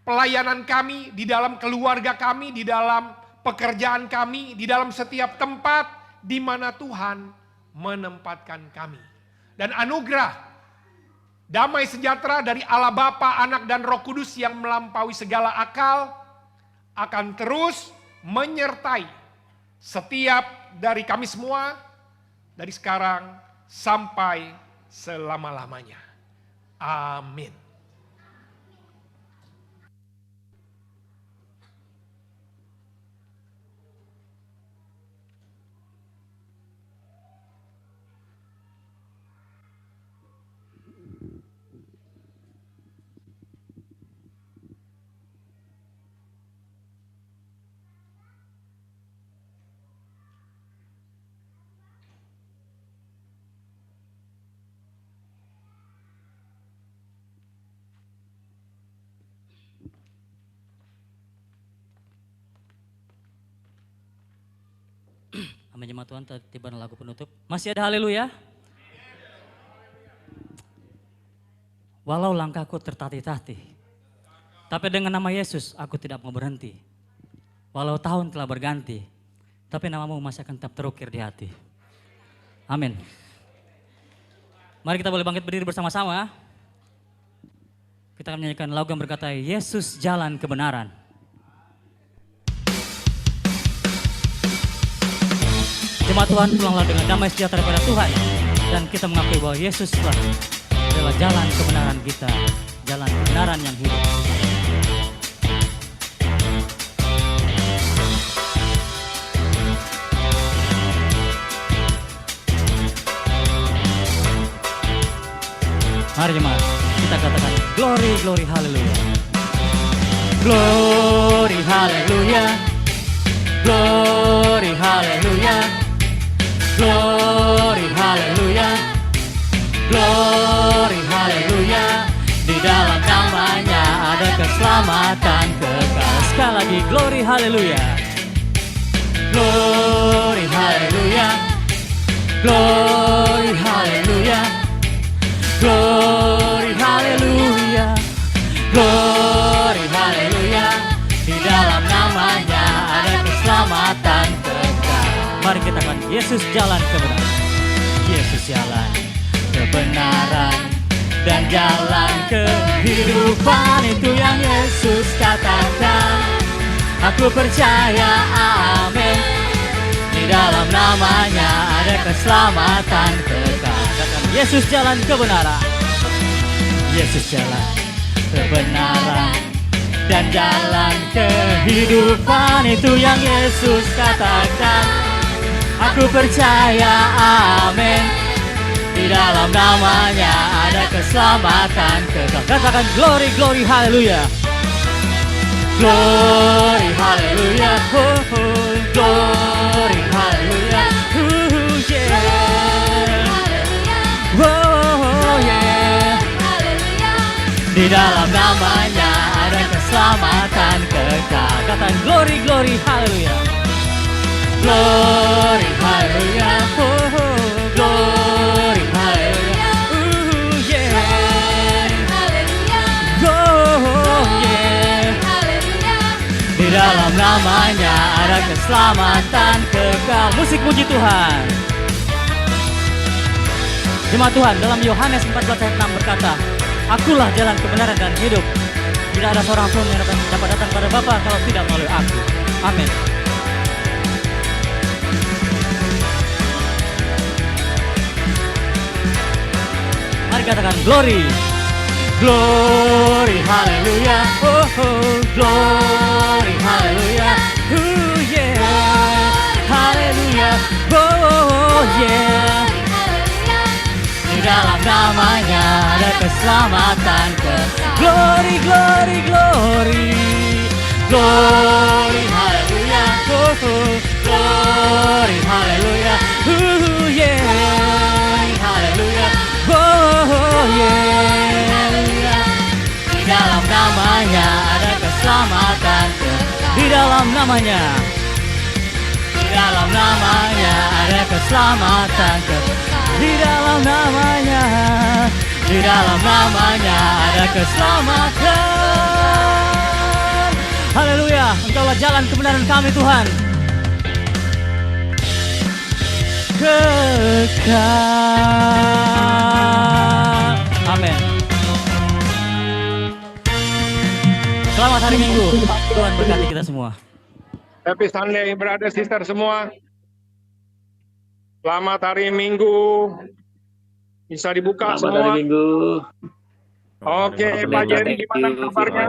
pelayanan kami, di dalam keluarga kami, di dalam pekerjaan kami, di dalam setiap tempat di mana Tuhan menempatkan kami. Dan anugerah damai sejahtera dari Allah Bapa, Anak dan Roh Kudus yang melampaui segala akal akan terus menyertai setiap dari kami semua dari sekarang sampai selama-lamanya. Amin. Amin jemaat Tuhan, tiba lagu penutup. Masih ada haleluya? Walau langkahku tertatih-tatih, tapi dengan nama Yesus aku tidak mau berhenti. Walau tahun telah berganti, tapi namamu masih akan tetap terukir di hati. Amin. Mari kita boleh bangkit berdiri bersama-sama. Kita akan menyanyikan lagu yang berkata, Yesus jalan kebenaran. Jemaat Tuhan, pulanglah dengan damai sejahtera pada Tuhan. Dan kita mengakui bahwa Yesuslah adalah jalan kebenaran kita. Jalan kebenaran yang hidup. Mari jemaat, kita katakan glory, glory, haleluya. Glory, haleluya. Glory, haleluya. Glory, haleluya. Glory, haleluya. Di dalam namanya ada keselamatan kekal. Sekali lagi, glory, haleluya. Glory, haleluya. Glory, haleluya. Glory, haleluya. Glory, haleluya. Di dalam namanya ada keselamatan kekal. Mari kita katakan Yesus jalan kebenaran. Yesus jalan kebenaran dan jalan kehidupan. Itu yang Yesus katakan. Aku percaya, amin. Di dalam namanya ada keselamatan kekal. Katakan Yesus jalan kebenaran. Yesus jalan kebenaran dan jalan kehidupan. Itu yang Yesus katakan. Aku percaya, amin. Di dalam namanya ada keselamatan kekal. Katakan glory, glory, haleluya. Glory, haleluya. Oh, oh. Glory, haleluya. Yeah. Oh, yeah. Di dalam namanya ada keselamatan kekal. Katakan glory, glory, haleluya. Glory, haleluya. Oh, oh. Glory, haleluya. Yeah. Oh, yeah. Di dalam namanya ada keselamatan kekal. Musik puji Tuhan. Jemaat Tuhan, dalam Yohanes 14 ayat 6 berkata, Akulah jalan kebenaran dan hidup. Tidak ada seorang pun yang dapat datang pada Bapa kalau tidak melalui aku. Amin. Mari katakan glory. Glory, haleluya. Oh, oh, glory, haleluya. Yeah. Haleluya. Oh, yeah. Di dalam namanya ada keselamatan kekal. Glory, glory, glory. Glory, haleluya. Oh, oh, glory, haleluya. Yeah. Haleluya. Oh, yeah. Di dalam namanya ada keselamatan kekal. Di dalam namanya. Di dalam namanya ada keselamatan kekal. Di dalam namanya. Di dalam namanya ada keselamatan. Haleluya. Engkaulah jalan kebenaran kami Tuhan. Kekal. Amin. Selamat hari Minggu. Tuhan berkati kita semua. Happy Sunday, brother, sister semua. Selamat hari Minggu. Bisa dibuka Selamat hari semua. Minggu. Oke, Pak Jerry gimana kabarnya?